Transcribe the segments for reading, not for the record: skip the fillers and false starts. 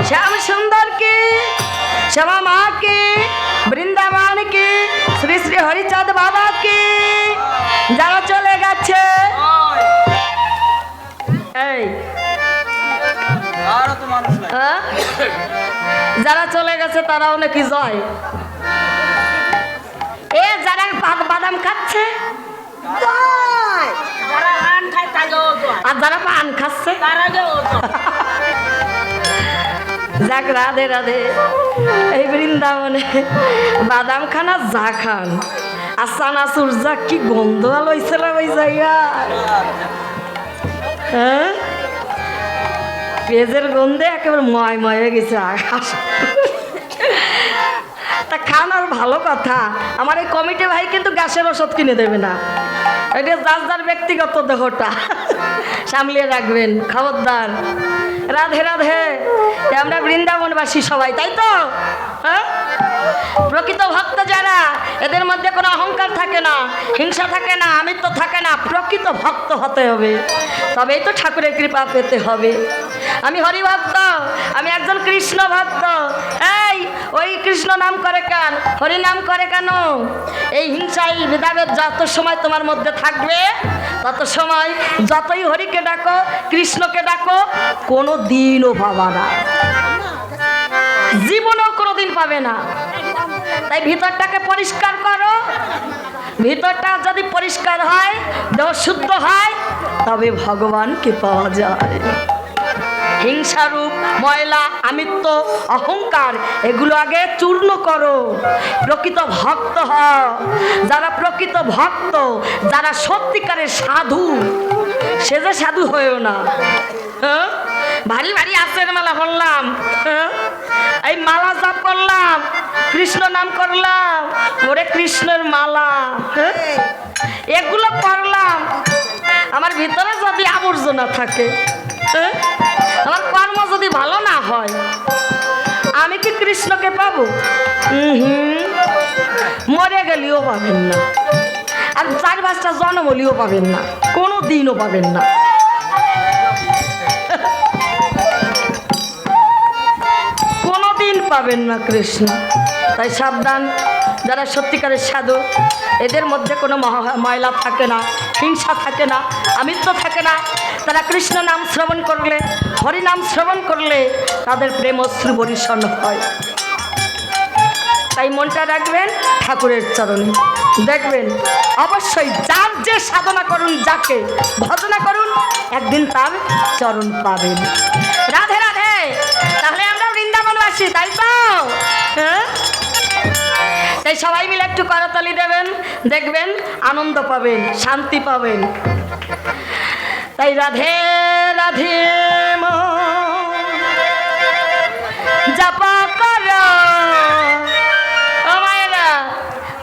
श्याम सुंदर की, श्यामा माँ की, বৃন্দাবন की, শ্রী শ্রী হরিচাঁদ বাবা की। যারা চলে গেছে এই যারা চলে গেছে তারাও নাকি জয়। এ যারা বাদাম খাচ্ছে আর যারা পান খাচ্ছে যাক রাধে রাধে। এই বৃন্দাবনে বাদাম খানা যা খান আর চানাচুর যা কি গন্ধ লইছিল ওই জায়গা, হ্যাঁ পেঁয়াজের গন্ধে একেবারে ময় ময় হয়ে গেছে আকাশ। তা খানার ভালো কথা, আমার এই কমিটি ভাই কিন্তু গ্যাসের ওষুধ কিনে দেবে না, এটা যার যার ব্যক্তিগত দেহটা সামলিয়ে রাখবেন, খবরদার। রাধে রাধে। আমরা বৃন্দাবনবাসী সবাই, তাই তো? হ্যাঁ, প্রকৃত ভক্ত যারা, এদের মধ্যে কোনো অহংকার থাকে না, হিংসা থাকে না, আমিত্ব থাকে না। প্রকৃত ভক্ত হতে হবে, তবেই তো ঠাকুরের কৃপা পেতে হবে। আমি হরিভক্ত, আমি একজন কৃষ্ণ ভক্ত। এই ওই কৃষ্ণ নাম করে কেন, হরি নাম করে কেন? এই হিংসাই ভেদাভেদ যত সময় তোমার মধ্যে থাকবে, তত সময় যতই হরিকে ডাকো, কৃষ্ণকে ডাকো, কোনো দিনও পাবা না, জীবনেও কোনো দিন পাবে না। তাই ভিতরটাকে পরিষ্কার করো। ভিতরটা যদি পরিষ্কার হয়, দেহ শুদ্ধ হয়, তবে ভগবানকে পাওয়া যায়। হিংসারূপ ময়লা, আমিত্ব, অহংকার এগুলো আগে চূর্ণ করো, প্রকৃত ভক্ত হও। যারা প্রকৃত ভক্ত, যারা সত্যিকারের সাধু, সে যে সাধু হয়েও না। হ্যাঁ, ভারী ভারী আচের মালা করলাম, হ্যাঁ এই মালা জাপ করলাম, কৃষ্ণ নাম করলাম, ওরে কৃষ্ণের মালা, হ্যাঁ এগুলো করলাম, আমার ভিতরে যদি আবর্জনা থাকে, হ্যাঁ আমার কর্ম যদি ভালো না হয়, আমি কি কৃষ্ণকে পাবো? মরে গেলেও পাবেন না, আর 4-5টা জন্ম হলেও পাবেন না, কোনো দিনও পাবেন না। কোনো দিন পাবেন না কৃষ্ণ। তাই সাবধান, যারা সত্যিকারের সাধু, এদের মধ্যে কোনো ময়লা থাকে না, হিংসা থাকে না, আমিত্ব থাকে না। তারা কৃষ্ণ নাম শ্রবণ করলে, হরি নাম শ্রবণ করলে তাদের প্রেম অশ্রু বর্ষণ হয়। তাই মনটা রাখবেন ঠাকুরের চরণে, দেখবেন অবশ্যই যার যে সাধনা করুন, যাকে ভজনা করুন, একদিন তার চরণ পাবেন। রাধে রাধে। তাহলে আমরা বৃন্দাবনবাসী, তাই তো? হ্যাঁ, তাই সবাই মিলে একটু করতালি দেবেন, দেখবেন আনন্দ পাবেন, শান্তি পাবেন। তাই রাধে রাধে জাপা করো। ও মায়েরা,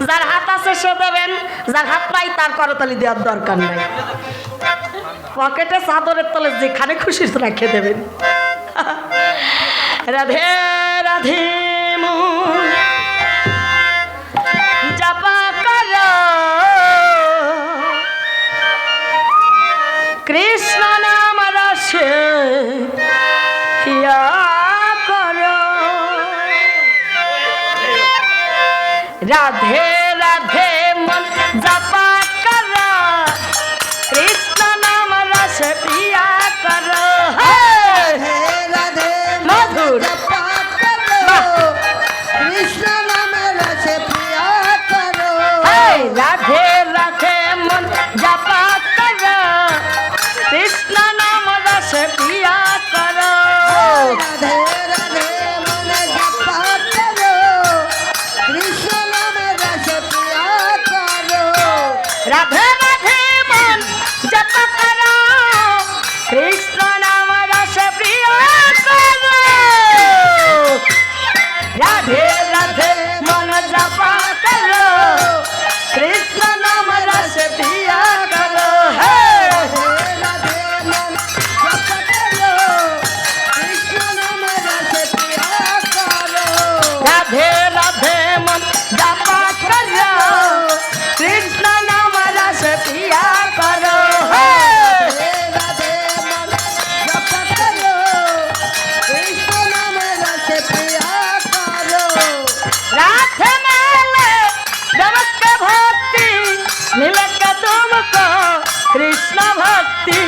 যার হাত আছে সে দেবেন, যার হাত নাই তার করতালি দেওয়ার দরকার নাই। পকেটে চাদরের তলে যেখানে খুশি রেখে দেবেন। রাধে রাধে জাপা করো কৃষ্ণ নাম রসে হিয়া করো। রাধে রাধে মন জাপা করো কৃষ্ণ নাম রসে পিয়া করো। মধুর কৃষ্ণ নাম রসে পিয়া করো। রাধে রাধে মন জাপা করো কৃষ্ণ নাম রসে পিয়া করো। রাধে রাধে মন জাপা করো কৃষ্ণ নাম রসে राधे मेले जब के भक्ति मिले के तुमको कृष्ण भक्ति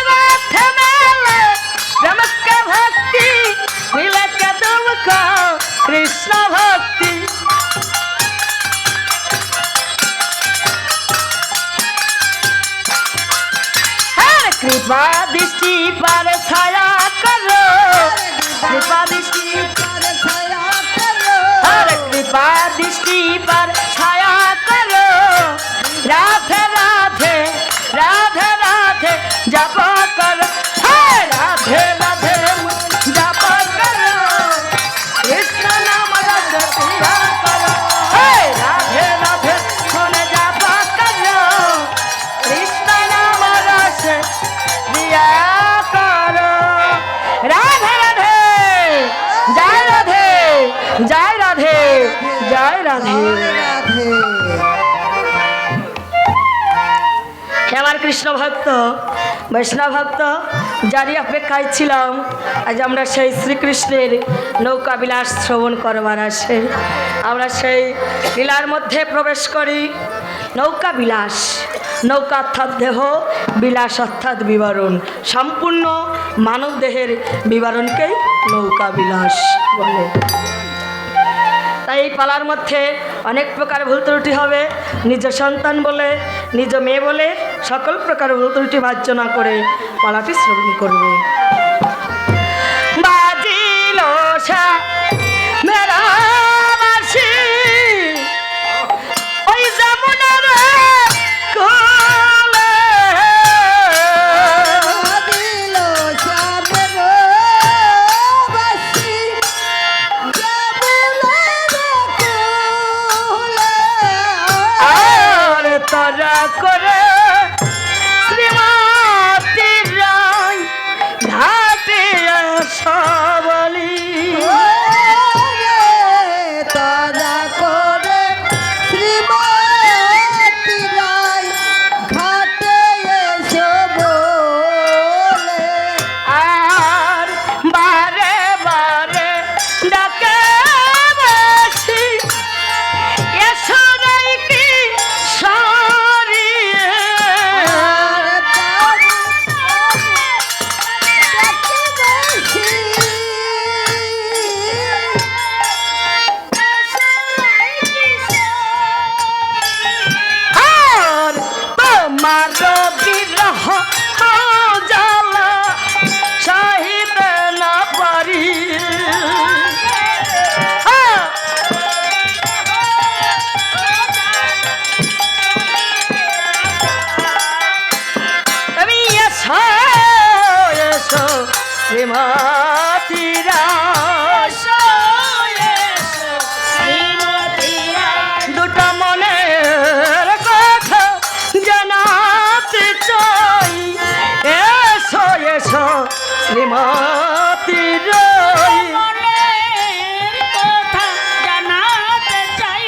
राधे मेले जब के भक्ति मिले के तुमको कृष्ण भक्ति कृपा दृष्टि पर छाया करो कृपा दृष्टि पर छाया करो हर कृपा दृष्टि पर छाया करो राधे राधे राधे राधे जप करो राधे राधे जप करो कृष्ण नाम रस पिया करो राधे राधे सुन जप करो कृष्ण नाम रस पिया करो राधे राधे जय राधे जय राधे जय राधे राधे আমার কৃষ্ণ ভক্ত বৈষ্ণব ভক্ত যারই অপেক্ষায় ছিলাম আজ আমরা সেই শ্রীকৃষ্ণের নৌকা বিলাস শ্রবণ করবার আসে আমরা সেই লীলার মধ্যে প্রবেশ করি নৌকা বিলাস নৌকা অর্থাৎ দেহ বিলাস অর্থাৎ বিবরণ সম্পূর্ণ মানব দেহের বিবরণকেই নৌকা বিলাস বলে তাই এই পালার মধ্যে অনেক প্রকার ভুল ত্রুটি হবে নিজ সন্তান বলে নিজ মেয়ে বলে সকল প্রকার ভুল ত্রুটি ভাজ্য করে পালাটি শ্রবণ করবে বাজিল সা মেরা বাঁশি, ওই যমুনার কোলে। দিল সামনের বাসি যমুনার কোলে। আর তারা করে শ্রীমতী রায় ঘাটে সবলি তারা করে শ্রীমতী রায় ঘাটে এসো বলে। আর বারে বারে ডাকে বাসি এসো রে কি সরিয়ে। আর তোমার বিরহ জ্বালা সহিতে না পারি। তুমি এসো এসো শ্রীমতী দুটো মনের কথা জানাতে চাই। এসো এসো শ্রীমতী মনের কথা জানাতে চাই।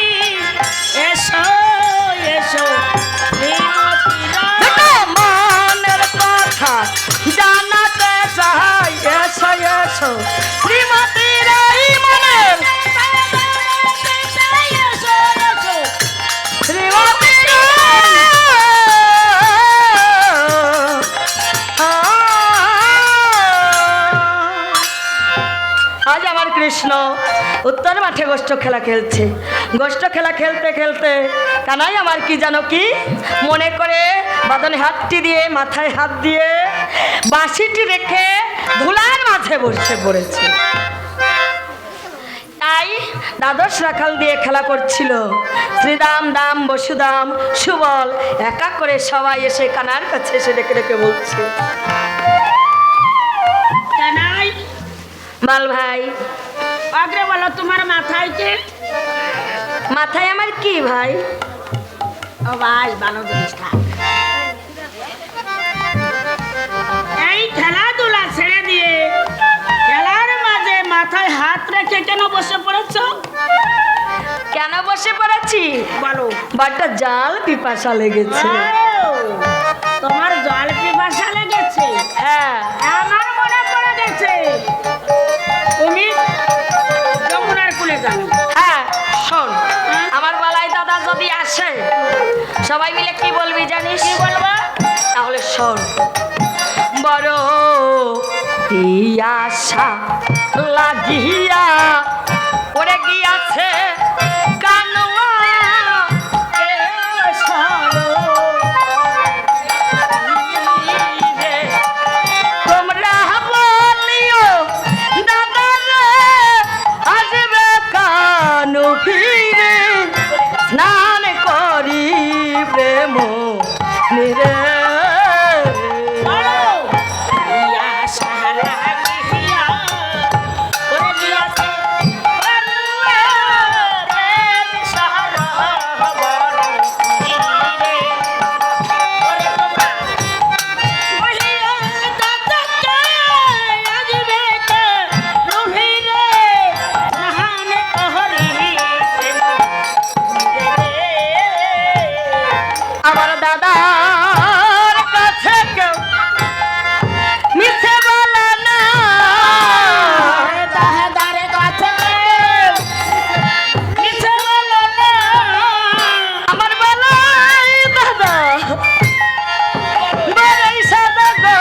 এসো এসো শ্রীমতী মনের শ্রীমতী আজ আমার কৃষ্ণ উত্তর মাঠে গোষ্ঠ খেলা খেলছে। গোষ্ঠ খেলা খেলতে খেলতে কানাই আমার কি জানো কি মনে করে বাদনে হাতটি দিয়ে মাথায় হাত দিয়ে বাঁশিটি রেখে ধুলার মাঝে বসে পড়েছে। তাই দ্বাদশ রাখাল দিয়ে খেলা করছিল। শ্রীদাম দাম বসুদাম সুবল একা করে সবাই এসে কানার কাছে এসে ডেকে ডেকে বলছে, কানাই বল ভাই। আগ্রে বলো তোমার মাথায় কি? মাথায় আমার কি ভাই? ও ভাই ভালো জিনিস থাক। এই খেলাধুলা ছেড়ে দিয়ে খেলার মাঝে মাথায় হাত রেখে কেন বসে পড়েছ? কেন বসে পড়েছি বলো। বড্ড জাল পিপাসা লেগেছে। ও, তোমার জল পিপাসা বাসা লেগেছে। হ্যাঁ আমার মনে পড়ে গেছে তুমি যমুনার কুলে যাবে। হ্যাঁ শোন, আমার বেলায় দাদা যদি আসে সবাই মিলে কি বলবি জানিস? কি বলবো? তাহলে শোন, বড় পিয়াসা লাগিয়া পড়ে গিয়াছে কানুয়া তোমরা বলিও দাদা রে আসবে কানু ফিরে স্নান করি প্রেম নিরে আমার দাদার কাছে কেউ মিছে বলে না, দাদারে কাছে মিছে বলো না। আমার বেলায় দাদা বড়ই সাদা গো,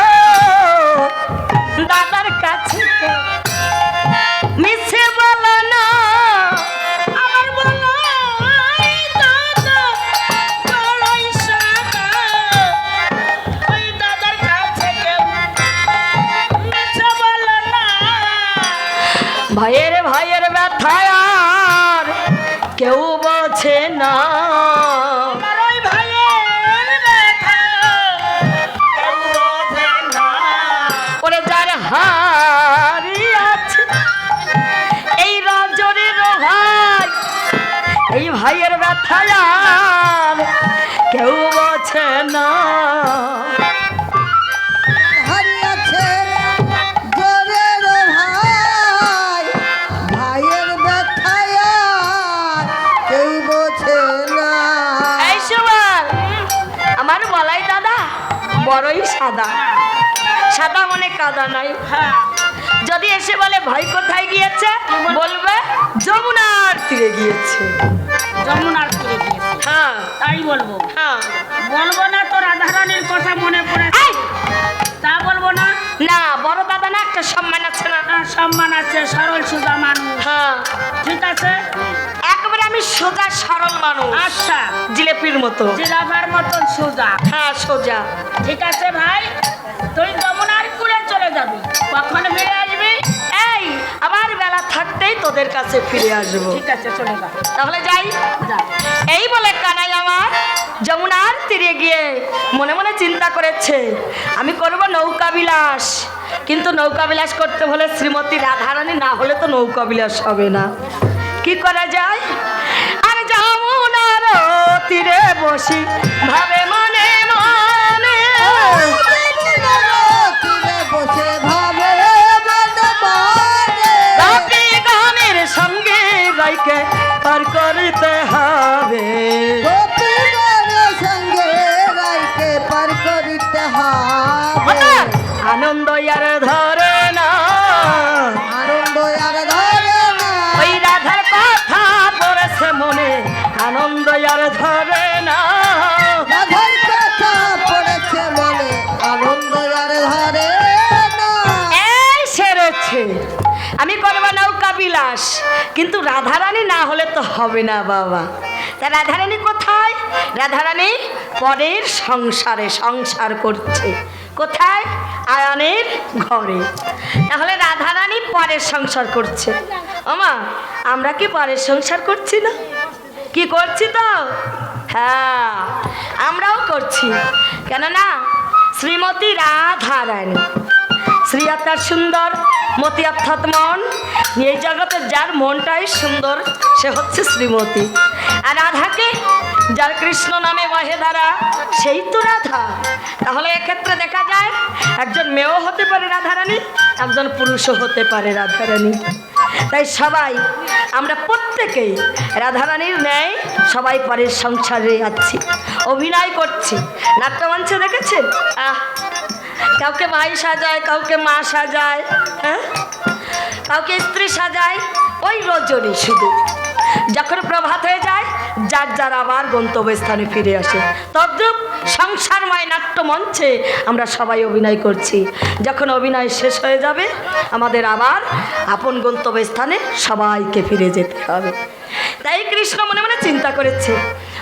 দাদার কাছে কেউ মিছে বলে না। আমার বলো দাদা বড়ই সাদা, ওই দাদার কাছে কেউ মিছে বলো না। ভাইয়ের ভাইয়ের ব্যথায় আর কেউ বোঝে না, আমার ওই ভাইয়ের ব্যথা কেউ বোঝে না। ওরে যার হারি আছে এই রাজরের ভাই, এই ভাইয়ের ব্যথায় আর কেউ বোঝে না। হারিয়েছে জোরের ভাই, ভাইয়ের ব্যথায় আর কেউ বোঝে না। এই সময় আমার বলাই দাদা বড়ই সাদা, সাদা মনে কাদা নাই। হ্যাঁ, যদি এসে বলে ভাই কোথায় গিয়েছে, বলবে যমুনার তীরে গিয়েছে। যমুনার তীরে গিয়েছে, হ্যাঁ তাই বলবো। হ্যাঁ। বলবো না তো রাধারানীর কথা মনে পড়ে, এই, তা বলবো না। না বড় দাদা না একটা সম্মান আছে না? আর সম্মান আছে, সরল সুজা মানুষ। হ্যাঁ ঠিক আছে, একবারে আমি সোজা সরল মানুষ, আচ্ছা, জিলেপির মতো। জিরাফার মতন সোজা। হ্যাঁ সোজা। ঠিক আছে ভাই, তুই যমুনার কুলে চলে যাবি, কখন ফিরে আসবি? এই আমার বেলা থাকতেই তোদের কাছে ফিরে আসবো। ঠিক আছে, চলে যা। তাহলে যাই। যা। এই বলে কানাই আমার যমুনার তীরে গিয়ে মনে মনে চিন্তা করেছে আমি করব নৌকা বিলাস, কিন্তু নৌকা বিলাস করতে হলে শ্রীমতী রাধারানী না হলে তো নৌকা বিলাস হবে না। কি করা যায়? আর যমুনার তীরে বসি ভাবে মনে মনে, তীরে বসে ভাবে মনে মনে, রাতে গানের সঙ্গে গাইকে পার করতে হবে। গোপীগণের সঙ্গে রাইকে পার করিতে হবে। আনন্দ আর ধরে না, আনন্দ আর ধরে না, ওই রাধার কথা পড়েছে মনে, আনন্দ আর ধরে না। রাধার কথা পড়েছে মনে, আনন্দ আর ধরে না। এই সেরেছে আমি করবো নৌকা বিলাস, কিন্তু রাধারানী না হলে তো হবে না বাবা। তা রাধারানী কোথায়? রাধারানী পরের সংসারে সংসার করছে। কোথায়? আয়নের ঘরে। তাহলে রাধারানী পরের সংসার করছে। ওমা আমরা কি পরের সংসার করছি না? কি করছি তো? হ্যাঁ আমরাও করছি। কেননা শ্রীমতী রাধারানী, শ্রী অর্থাৎ সুন্দর, মতি অর্থাৎ মন, এই জগতে যার মনটাই সুন্দর সে হচ্ছে শ্রীমতী। আর রাধাকে যার কৃষ্ণ নামে বহে ধারা সেই তো রাধা। তাহলে এক্ষেত্রে দেখা যায় একজন মেয়েও হতে পারে রাধারানী, একজন পুরুষও হতে পারে রাধারানী। তাই সবাই আমরা প্রত্যেকেই রাধারানীর ন্যায় সবাই পরের সংসারে আছি, অভিনয় করছি। নাট্যমঞ্চে দেখেছেন কাউকে ভাই সাজায়, কাউকে মা সাজায়, হ্যাঁ, কাউকে স্ত্রী সাজায়। ওই রজনী শুধু যখন প্রভাত হয়ে যায় যার যার আবার গন্তব্যস্থানে ফিরে আসে। তদ্রূপ সংসারময় নাট্য মঞ্চে আমরা সবাই অভিনয় করছি। যখন অভিনয় শেষ হয়ে যাবে আমাদের আবার আপন গন্তব্যস্থানে সবাইকে ফিরে যেতে হবে। তাই কৃষ্ণ মনে মনে চিন্তা করেছে,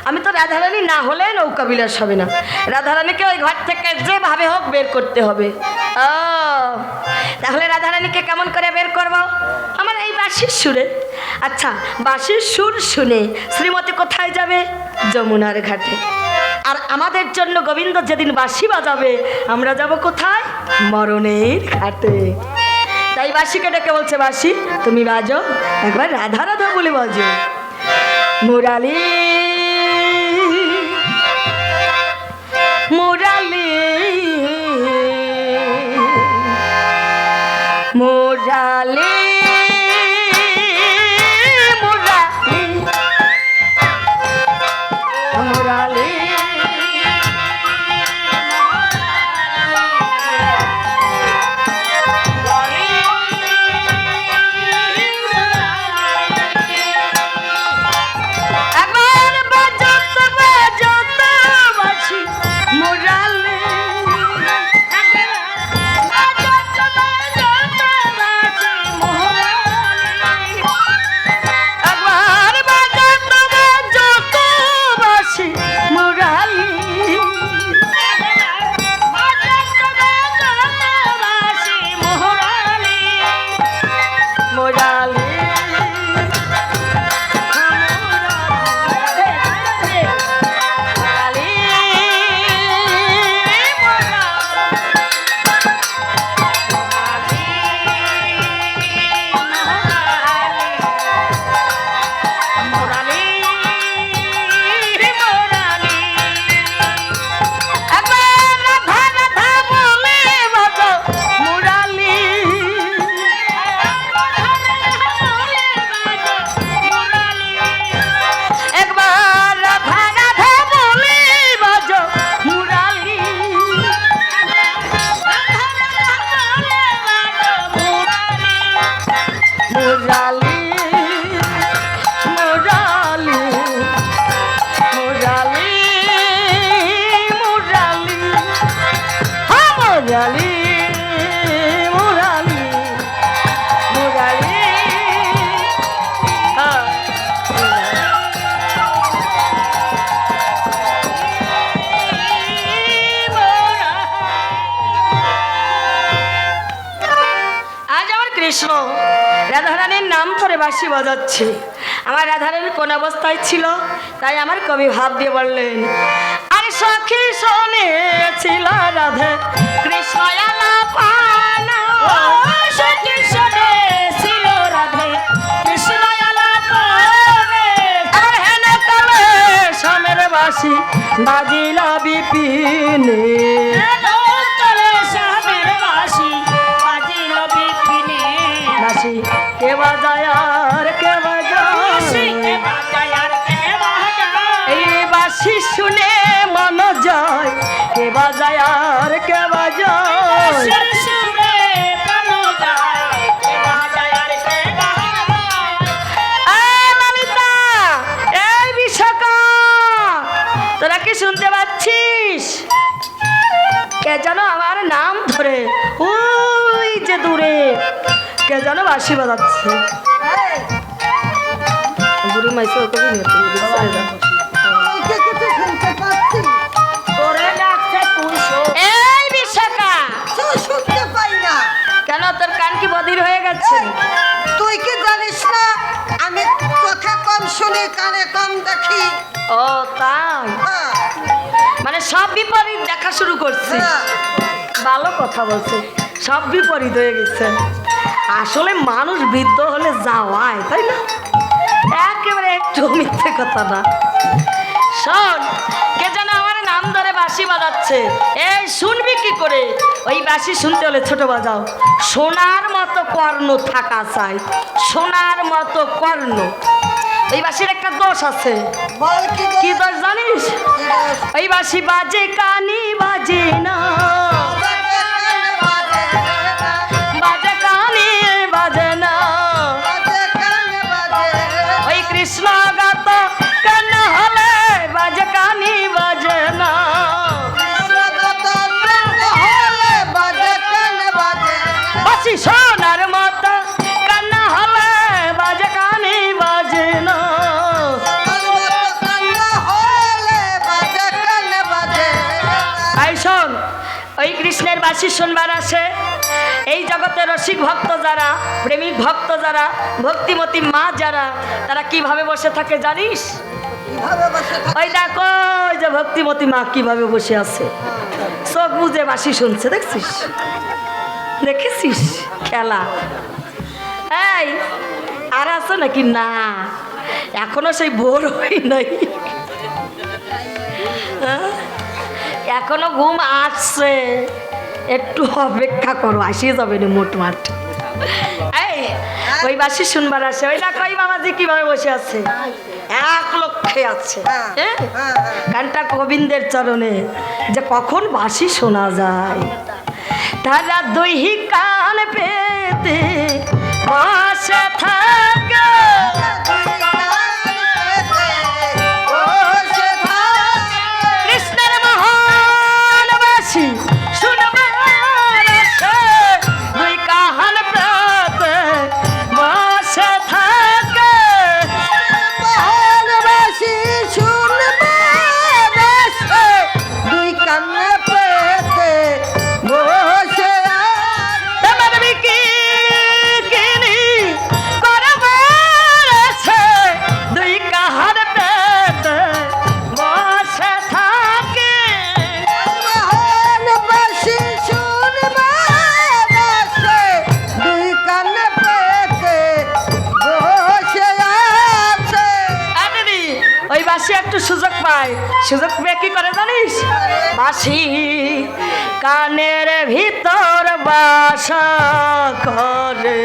আমি তো রাধারানী না হলে নৌকা বিলাস হবে না, রাধারানীকে ওই ঘর থেকে যেভাবে হোক বের করতে হবে। ও তাহলে রাধারানীকে কেমন করে বের করব? আমার এই বাঁশির সুরে। আচ্ছা, বাঁশির সুর শুনে শ্রীমতী কোথায় যাবে? যমুনার ঘাটে। আর আমাদের জন্য গোবিন্দ যেদিন বাঁশি বাজাবে আমরা যাব কোথায়? মরণের ঘাটে। তাই বাঁশিকে ডেকে বলছে, বাঁশি তুমি বাজো, একবার রাধা রাধা বলে বাজো। মুরালি মুরালি মুরালি মুরালি মুরালি কৃষ্ণ রাধারানীর নাম ধরে বাঁশি বাজাচ্ছে। আমার রাধারানী কোন অবস্থায় ছিল তাই আমার কবি ভাব দিয়ে বললেন, আরে সখী শুনেছিল রাধে কৃষ্ণ আলাপান, সখী শুনেছিল রাধে কৃষ্ণ আলাপান, আর হেন কালে সামের বাঁশি বাজিলা বিপিনে, কে বাজায় আর কে বাজায়, এই বাঁশি শুনে মন যায়, কে বাজায় আর কে বাজায়, ললিতা এই বিশাখা তোরা কি শুনতে পাচ্ছিস? কে যেন আমার নাম ধরে ওই যে দূরে কে যেন বাঁশি বাজাচ্ছে। বুড়ি মাইসে এই বিশাখা শুনতে পাই না কেন? তোর কান কি বধির হয়ে গেছে? তুই কি জানিস না আমি কথা কম শুনি কানে কম দেখি? ও তাই, হ্যাঁ, মানে সব বিপরীত দেখা শুরু করছে। হ্যাঁ। ভালো কথা বলছে, সব বিপরীত হয়ে গেছে। আসলে মানুষ বৃদ্ধ হলে যাওয়ায়, তাই না? একেবারে একটু মিথ্যে কথা না। শোন, কে যেন আমার নাম ধরে বাঁশি বাজাচ্ছে। এই শুনবি কি করে? ওই বাঁশি শুনতে হলে ছোট বাজাও, সোনার মতো কর্ণ থাকা চাই, সোনার মতো কর্ণ। এই বাঁশির একটা দোষ আছে। বল কি দোষ জানিস? এই বাঁশি বাজে কানি বাজে না, ওই কৃষ্ণের বাঁশি শুনবার আসে এই জগতে রসিক ভক্ত যারা, প্রেমিক ভক্ত যারা, ভক্তিমতী মা যারা, তারা কিভাবে বসে থাকে জানিস? কিভাবে বসে থাকে? ওই দেখো ওই যে ভক্তিমতী মা কিভাবে বসে আছে, চোখ বুঝে বাঁশি শুনছে, দেখছিস? দেখেছিস খেলা? এই আর আছে নাকি? না, এখনো সেই বোর হই নাই, হ্যাঁ? এখনো ঘুম আসছে, একটু অপেক্ষা করো, আসিয়ে যাবে না মোটমাট। এই ওই বাঁশি শুনবার আসে, ওই দেখো ওই বাবাজি কিভাবে বসে আছে, এক লক্ষ্যে আছে, হ্যাঁ? গানটা গোবিন্দের চরণে, যে কখন বাঁশি শোনা যায়। তারা দৈহিক কান পেতে বসে থাকে, কৃষ্ণের মহান বাঁশি শুনবার আসে, দুই কান পেতে বসে থাকে। ভালোবাসি শুনবে বসে, দুই কান্না পেতে বসে তোমার বিকি কিনি করবার আসে, দুই কান পেতে বসে থাকে। ভালোবাসি শুনবে বসে, দুই কান্না পেতে বসে আছে। দিদি ওই বাঁশি একটু সুযোগ পায়, সুযোগ পেয়ে কি করে জানিস? বাঁশি কানের ভিতর বাসা করে,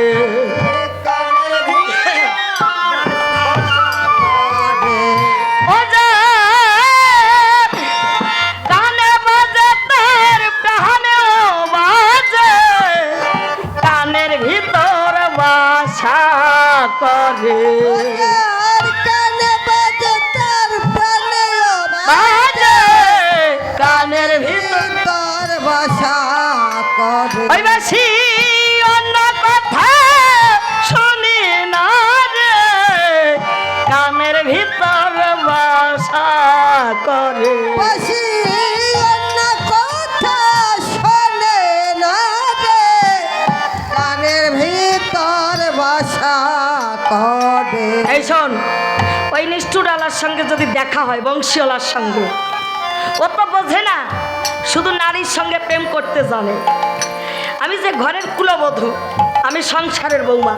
ও যা কানে বাজে তার প্রাণেও বাজে, কানের ভিতর বাসা করে, আর কানে বাজে তার প্রাণেও বাজে কানের ভিতর। তার বাসা করে। ওই বাঁশি অন্য কথা শুনি না রে, কানের ভিতর বাসা করে। বাঁশি অন্য কথা শোনে না রে, কানের ভিতর বাসা করে। এই শোন, ওই নিষ্ঠুরালার সঙ্গে যদি দেখা হয়, বংশীওয়ালার সঙ্গে, ও তো বোঝে না, শুধু নারীর সঙ্গে প্রেম করতে জানে। আমি যে ঘরের কুলবধূ, আমি সংসারের বৌমা,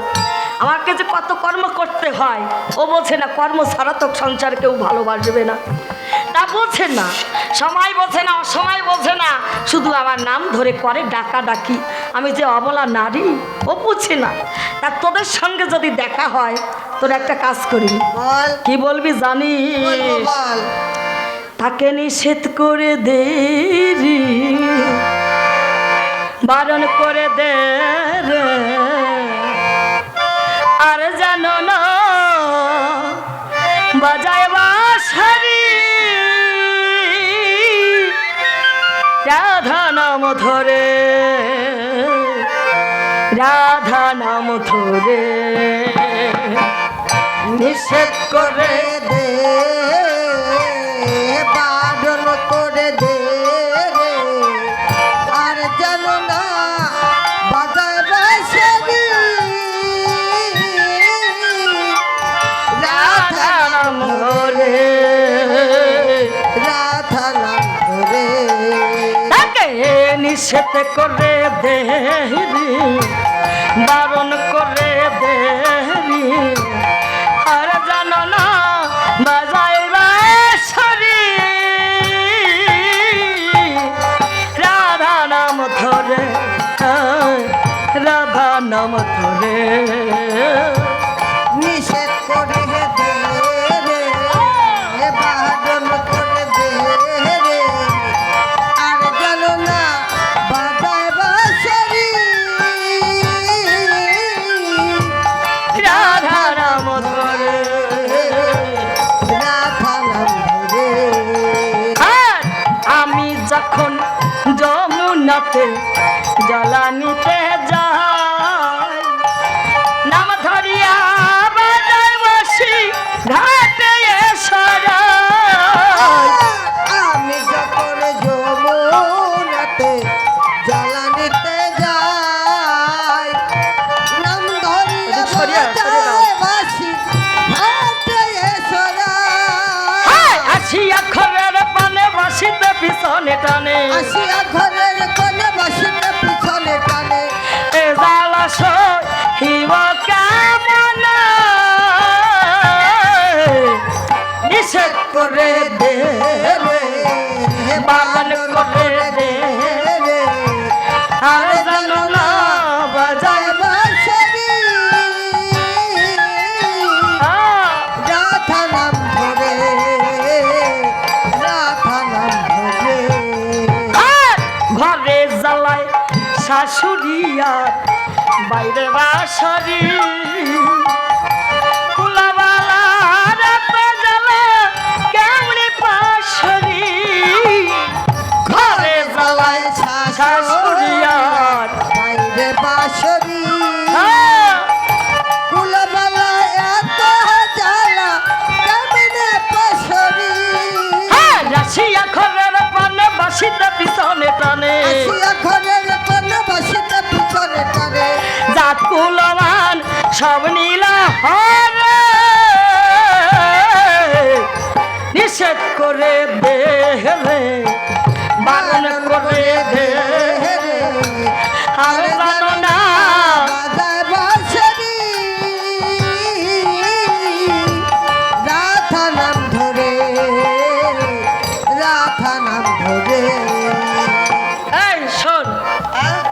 আমাকে যে কত কর্ম করতে হয় ও বোঝে না। কর্ম ছাড়া তো সংসার কেউ ভালোবাসবে না, তা বোঝে না। সময় বোঝে না, অসময় বোঝে না, শুধু আমার নাম ধরে করে ডাকাডাকি। আমি যে অবলা নারী ও বুঝে না। তা তোদের সঙ্গে যদি দেখা হয়, তোর একটা কাজ করি, বল কি বলবি জানিস? বল। তাকে নিষেধ করে দে রে, বারণ করে দে রে, আর জানো না বাজায় বাঁশি, রাধা নাম ধরে, রাধা নাম ধরে, নিষেধ করে দে বারণ করে দে রে, আর যেন না বাজায় বাঁশি, রাধা নাম ধরে, রাধা নাম ধরে। তাকে নিষেধ করে দে রে, বারণ করে দে রে, আর জানো না বাজায় বাঁশি, রাধা নাম ধরে, রাধা নাম ধরে। নিষেধ করে দে রে, বারণ করে দে রে, আর যেন না বাজায় বাঁশি, রাধা নাম ধরে। রাধা নাম ধরে। আর আমি যখন যমুনাতে জ্বালানিতে যাই, নাম ধরিয়া বাজায় বাঁশি ঘাটে সরাই। আমি যখন যমুনাতে পিছনে টানে আসিয়া ঘরের কোণে বসিতে পিছনে টানে এ জ্বালা সহিব কেমন নিষেধ করে দে রে বারণ করে দে রে আর জানো না বাজায় বাঁশরি রাধা নাম ধরে রাধা নাম ধরে আর ঘরে জ্বালায় শাশুড়ি আর বাইরে বাসরি কুলাবালা রাত জ্বালা কেমনে পাশরি ঘরে জ্বালায় শাশুড়ি আর বাইরে বাঁশরি কুলবালা এত জ্বালা কেমনে পাশরি রাশিয়া ঘরের পানে বাসিতে পিছনে টানে আসিয়া ঘরের কোণে বসিতে পিছনে টানে জাত কুলমান সব নীলা হরে নিষেধ করে দে রে বারণ করে দে রে আর জানো না বাজায় বাঁশরি রাধা নাম ধরে রাধা নাম ধরে এই শোন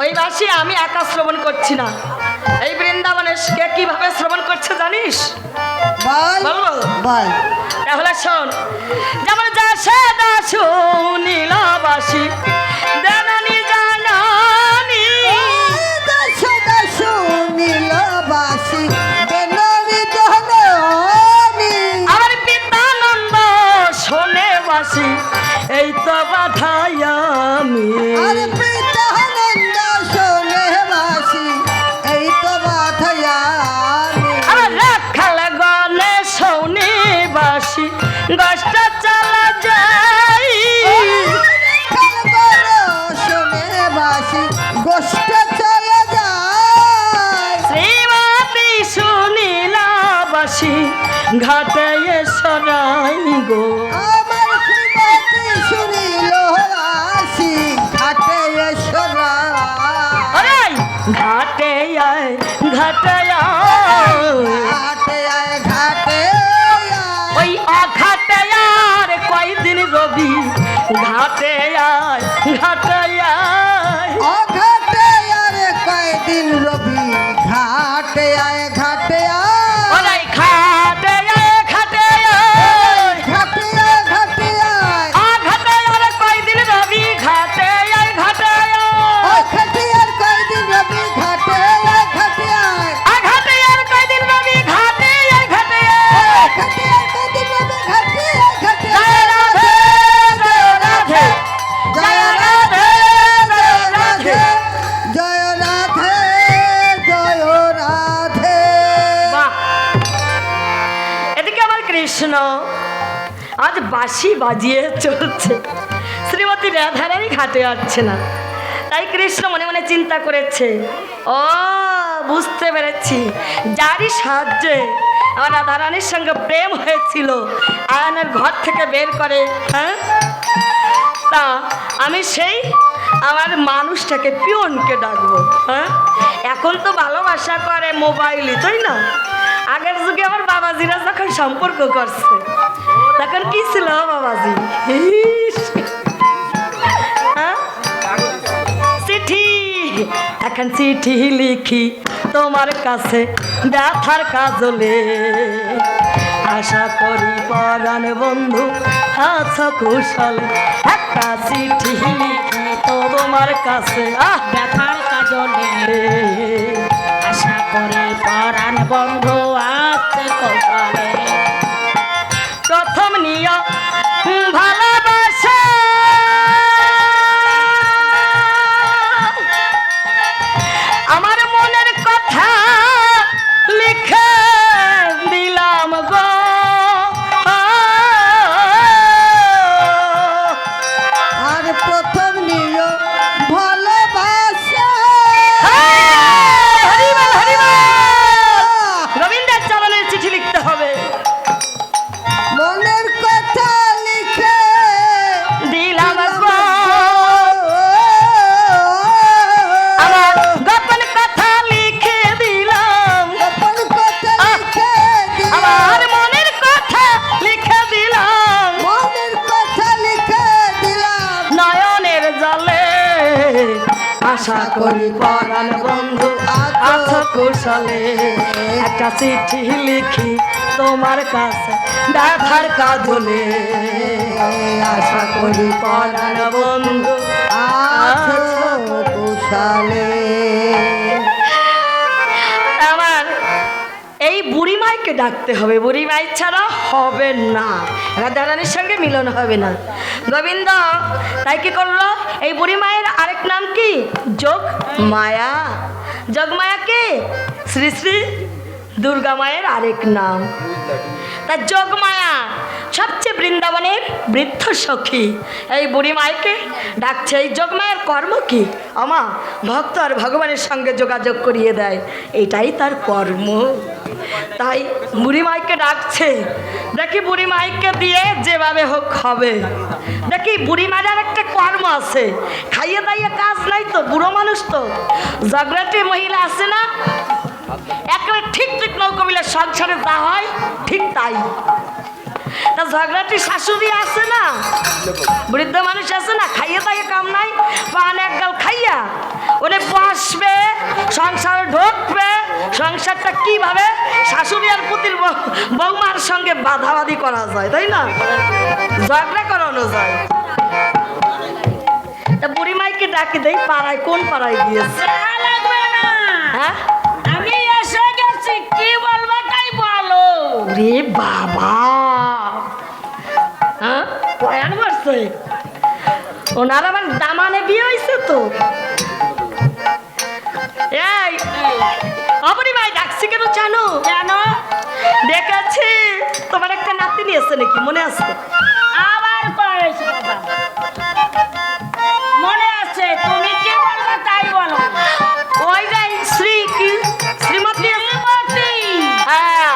ওই বাসি আমি একা শ্রবণ করছি না এই বৃন্দাবনে কে কিভাবে শ্রবণ করছে জানিস বল বলবো বল তাহলে শোন যেমন যাসে দাসু নীলাবাসী দেনানি জানানি দাসু দাসু নীলবাসী বেনবি জহনি আমার পিতানন্দ শোনে বাসী এই তো বাধাই আমি আর পিতানন্দ শোনে বাসী এই তো বাধায়ামি আমার রাখাল গনে শোনে বাসী গষ্ট চালা যাই শোনে বাসী গোষ্ঠ চলে যায় শ্রীমতী সুনীলাবাসী ঘাটে সরাই গো আমার শ্রীমতী শুনিল আসি ঘাটে এসরা আরে ঘাটে আয় ঘাটে আয় ঘাটে আয় ঘাটে ওই অঘাটে আর কয়দিন রবি ঘাটে আয় ঘাটে আয় ও ঘাটে আর কয়দিন রবি ঘাটে আয় ঘাটে আয় ওরে ঘাটে আয় ঘাটে আয় ঘাটে আয় ঘাটে আয় অঘাটে আর কয়দিন রবি ঘাটে আয় ঘাটে ও আয় ঘাটে আর কয়দিন রবি ঘাটে আয় ঘাটে আয় অঘাটে আর কয়দিন রবি ঘাটে আয় ঘাটে আয় ঘাটে আর কয়দিন রবি ঘাটে আয় ঘাটে জয় রাধে জয় রাধে জয় রাধে জয় রাধে জয় রাধে জয় রাধে বাহ! এদিকে আমার কৃষ্ণ আজ বাঁশি বাজিয়ে চলছে শ্রীমতী রাধারানী ঘাটে আসছে না তাই কৃষ্ণ মনে মনে চিন্তা করেছে ও বুঝতে পেরেছি যারই সাহায্যে আমার রাধারানীর সঙ্গে প্রেম হয়েছিল আয়নের ঘর থেকে বের করে হ্যাঁ তা আমি সেই আমার মানুষটাকে পিয়নকে ডাকবো হ্যাঁ এখন তো ভালোবাসা করে মোবাইলই তাই না আগের যুগে আমার বাবাজিরা যখন সম্পর্ক করছে তখন কি ছিল বাবাজি ইস! হ্যাঁ? চিঠি এখন চিঠি লিখি তোমার কাছে ব্যথার কাজলে আশা করি পরাণ বন্ধু আছো কুশলে একটা চিঠি লিখি তো তোমার কাছে ব্যথার কাজলে আশা করে পরাণ বন্ধু আছে কৌশলে প্রথম নিয়ম ভালোবাসা আমার মনের কথা লিখে দিলাম গো আর প্রথম নিয়ম ভালোবাসা হরি বল, হরি বল। রবীন্দ্রের চরণের চিঠি লিখতে হবে আশা করি পরাণ বন্ধু আছো কুশলে। একটা চিঠি লিখি তোমার কাছে ব্যথার কাজলে, আশা করি পরাণ বন্ধু আছো কুশলে। আমার এই বুড়ি মাইকে ডাকতে হবে, বুড়ি মাই ছাড়া হবে না, রাধারানীর সঙ্গে মিলন হবে না। গোবিন্দ তাই কি করলো, এই বুড়ি মায়ের আরেক নাম কি? যোগ মায়া। যোগ মায়া কে? শ্রী শ্রী দুর্গা মায়ের আরেক নাম। তা যোগ মায়া সবচেয়ে বৃন্দাবনের বৃদ্ধ সখী এই বুড়ি মাইকে ডাকছে। এই যোগ মায়ের কর্ম কি? আমা ভক্ত আর ভগবানের সঙ্গে যোগাযোগ করিয়ে দেয়, এটাই তার কর্ম। তাই বুড়ি মাইকে ডাকছে। দেখি বুড়ি মাইকে দিয়ে যেভাবে হোক হবে। দেখি বুড়ি মায়ের একটা কর্ম আছে, খাইয়ে দাইয়ে কাজ নাই তো, বুড়ো মানুষ তো। জগরাটি মহিলা আছে না, একেবারে ঠিক ঠিক নৌকবিলের সংসারে যা হয় ঠিক তাই। তা ঝগড়াটি শাশুড়ি আছে না, বৃদ্ধ মানুষ আছে না, খাইয়ে দাইয়ে কাম নাই, পান এক গাল খাইয়া ওরে বসবে, সংসারে ঢুকবে, সংসারটা কিভাবে শাশুড়ি আর পুতির বৌমার সঙ্গে বাধাবাধি করা যায়, তাই না, ঝগড়া করানো যায়। তা বুড়ি মাইকে ডাকি দেই, পাড়ায় কোন পাড়ায় গিয়েছে? হ্যাঁ আমি এসে গেছি, কি বলবো তাই বলো। রে বাবা, হ্যাঁ পয়ান মারছে, ওনার আবার দামানে বিয়ে হয়েছে তো। এই অবনি ভাই ডাকছি কেন জানো? কেন? দেখেছি তোমার একটা নাতি নিয়েছে নাকি, মনে আছে? আবার কয়েছে বাবা, মনে আছে, তুমি কি বলবে তাই বলো। ওই যে শ্রী কি শ্রীমতী, হ্যাঁ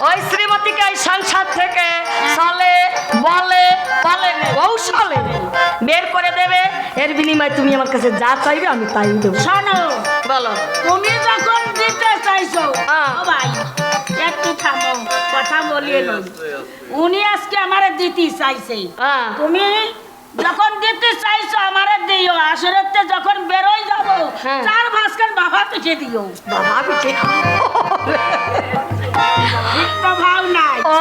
ওই শ্রীমতীকে এই সংসার থেকে চলে বলে বলে কৌশলে বের করে দেবে, এর বিনিময়ে তুমি আমার কাছে যা চাইবে আমি তাই দেবো। শোনো, বলো। তুমি যখন দিতে চাইছো, হ্যাঁ। ও ভাই একটু থামো, কথা বলিয়ে নই। উনি আজকে আমারে দিতে চাইছে, হ্যাঁ তুমি যখন দিতে চাইছো আমারে দিও, আসলে যখন বেরোই যাবো হ্যাঁ। চার মাসখান বাবা পিছিয়ে দিও। বাবা পিঠে প্রভাব নাই। ও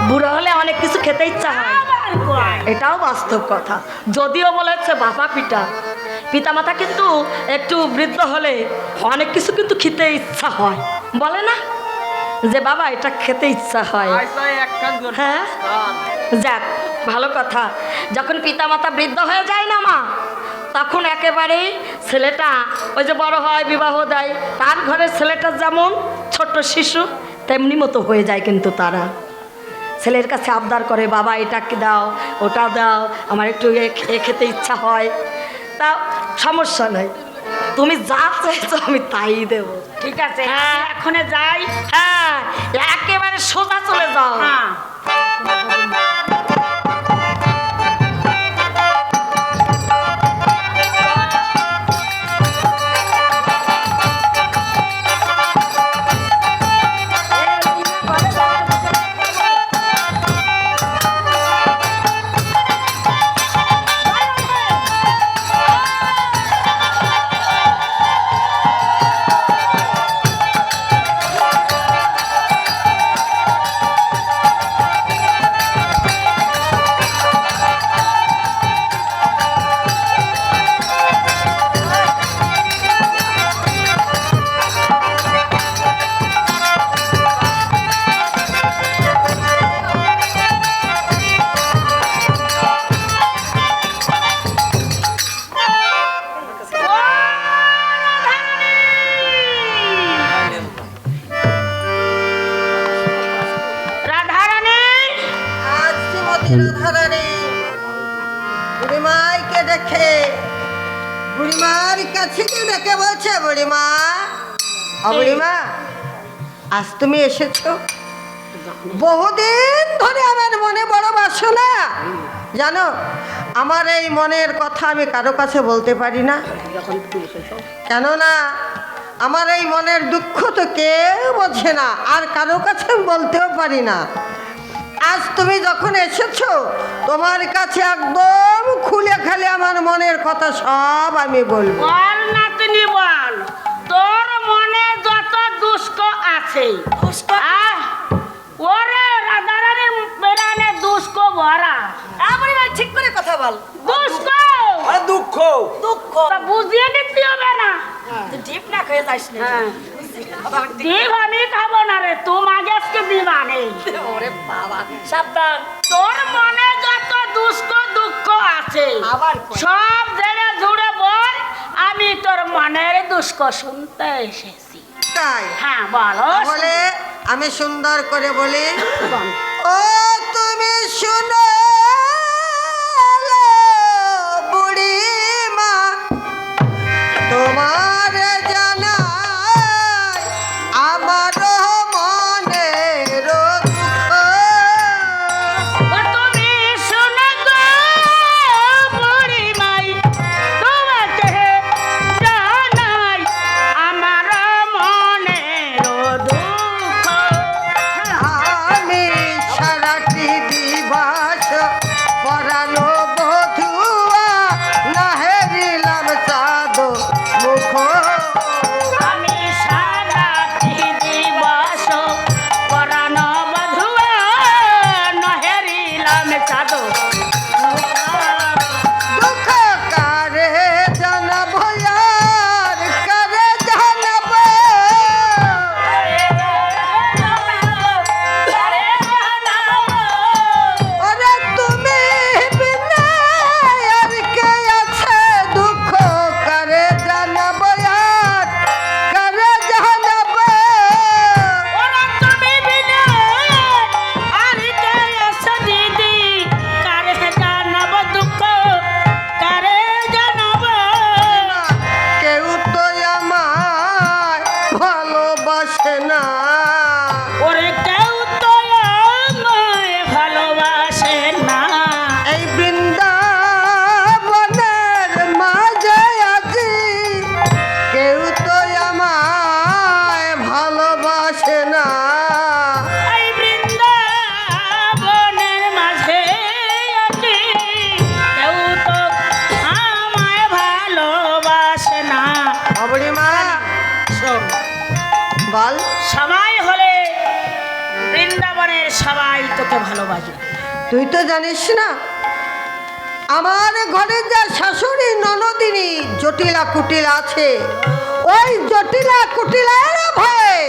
বুড়ো হলে অনেক কিছু খেতে ইচ্ছা হয়, আবার কয় এটাও বাস্তব কথা। যদিও বলেছে বাবা পিতা পিতামাতা, কিন্তু একটু বৃদ্ধ হলে অনেক কিছু কিন্তু খেতে ইচ্ছা হয়, বলে না যে বাবা এটা খেতে ইচ্ছা হয়। হ্যাঁ যাক ভালো কথা। যখন পিতামাতা বৃদ্ধ হয়ে যায় না মা, তখন একেবারেই ছেলেটা ওই যে বড় হয়, বিবাহ দেয়, তার ঘরের ছেলেটা যেমন ছোট্ট শিশু তেমনি মতো হয়ে যায়। কিন্তু তারা ছেলের কাছে আবদার করে, বাবা এটা কি দাও, ওটা দাও, আমার একটু এ খেতে ইচ্ছা হয়। তা সমস্যা নাই, তুমি যা চাইছো আমি তাই দেবো। ঠিক আছে, হ্যাঁ। এখন যাই। হ্যাঁ একেবারে সোজা চলে যাও। হ্যাঁ। রাধারানী বুড়িমাইকে দেখে, বুড়িমার কাছে কি ডেকে বলছে, বুড়িমা ও বুড়িমা আজ তুমি এসেছো, বহুদিন ধরে আমার মনে বড় বাসনা, জানো আমার এই মনের কথা আমি কারো কাছে বলতে পারি না, কেননা আমার এই মনের দুঃখ তো কেউ বোঝে না, আর কারো কাছে বলতেও পারি না। আজ তুমি যখন এসেছো তোমার কাছে একদম খুলে খালি আমার মনের কথা সব আমি বলবো। বল নাতনি বল, তোর মনে যত দুষ্ক আছে। আহ, ওরে রাধারানীর বেড়ানে দুষ্ক ভরা। ঠিক করে কথা বল। দুষ্ক দুঃখ দুঃখ তা বুঝিয়ে নিতে হবে না। ডিপ না খেয়ে যাস না। হ্যাঁ, ডিম আমি খাবো না রে, তুম আগে আজকে দিবা নেই। ওরে বাবা সাবধান। তোর মনে যত দুষ্ক দুঃখ আছে আবার কয়। সব জেনে জুড়ে বল, আমি তোর মনের দুষ্ক শুনতে এসেছি। তাই হ্যাঁ বলো। বলে আমি সুন্দর করে বলি, ও তুমি শুনো বুড়ি মা, তোমার জানাই আমার মনের দুঃখ। ও তুমি শুনে গো বুড়ি মাই, তোমাকে জানাই আমার মনের দুঃখ। আমি সারাটি দিবাস পরানো বধুয়া না হেরিলাম চাঁদ মুখ। আমি সারা দিবস পরানো বধুয়া নহেরিলাম চাঁদ। দুঃখ কারে জানাবো আর কারে জানাবো, ওরে তুমি বিনা আর কে আছে, দুঃখ কারে জানাবো আর কারে জানাবো। ওরা তুমি বিনা আর কে আছে দিদি, কারে জানাবো দুঃখ, কারে জানাবো। কেউ তো আমায় ভালোবাসে না, ওরে কেউ তো আমায় ভালোবাসে না। এই বৃন্দাবনের মাঝে আছি, কেউ তো আমায় ভালোবাসে না। এই বৃন্দাবনের মাঝে আছি, কেউ তো আমায় ভালোবাসে না। অবড়ি মা শোন, বল, সময় হলে বৃন্দাবনের সবাই তোকে ভালোবাসে। তুই তো জানিস না আমার ঘরে যা শাশুড়ি ননদিনী জটিলা কুটিলা আছে, ওই জটিলা কুটিলার ভয়ে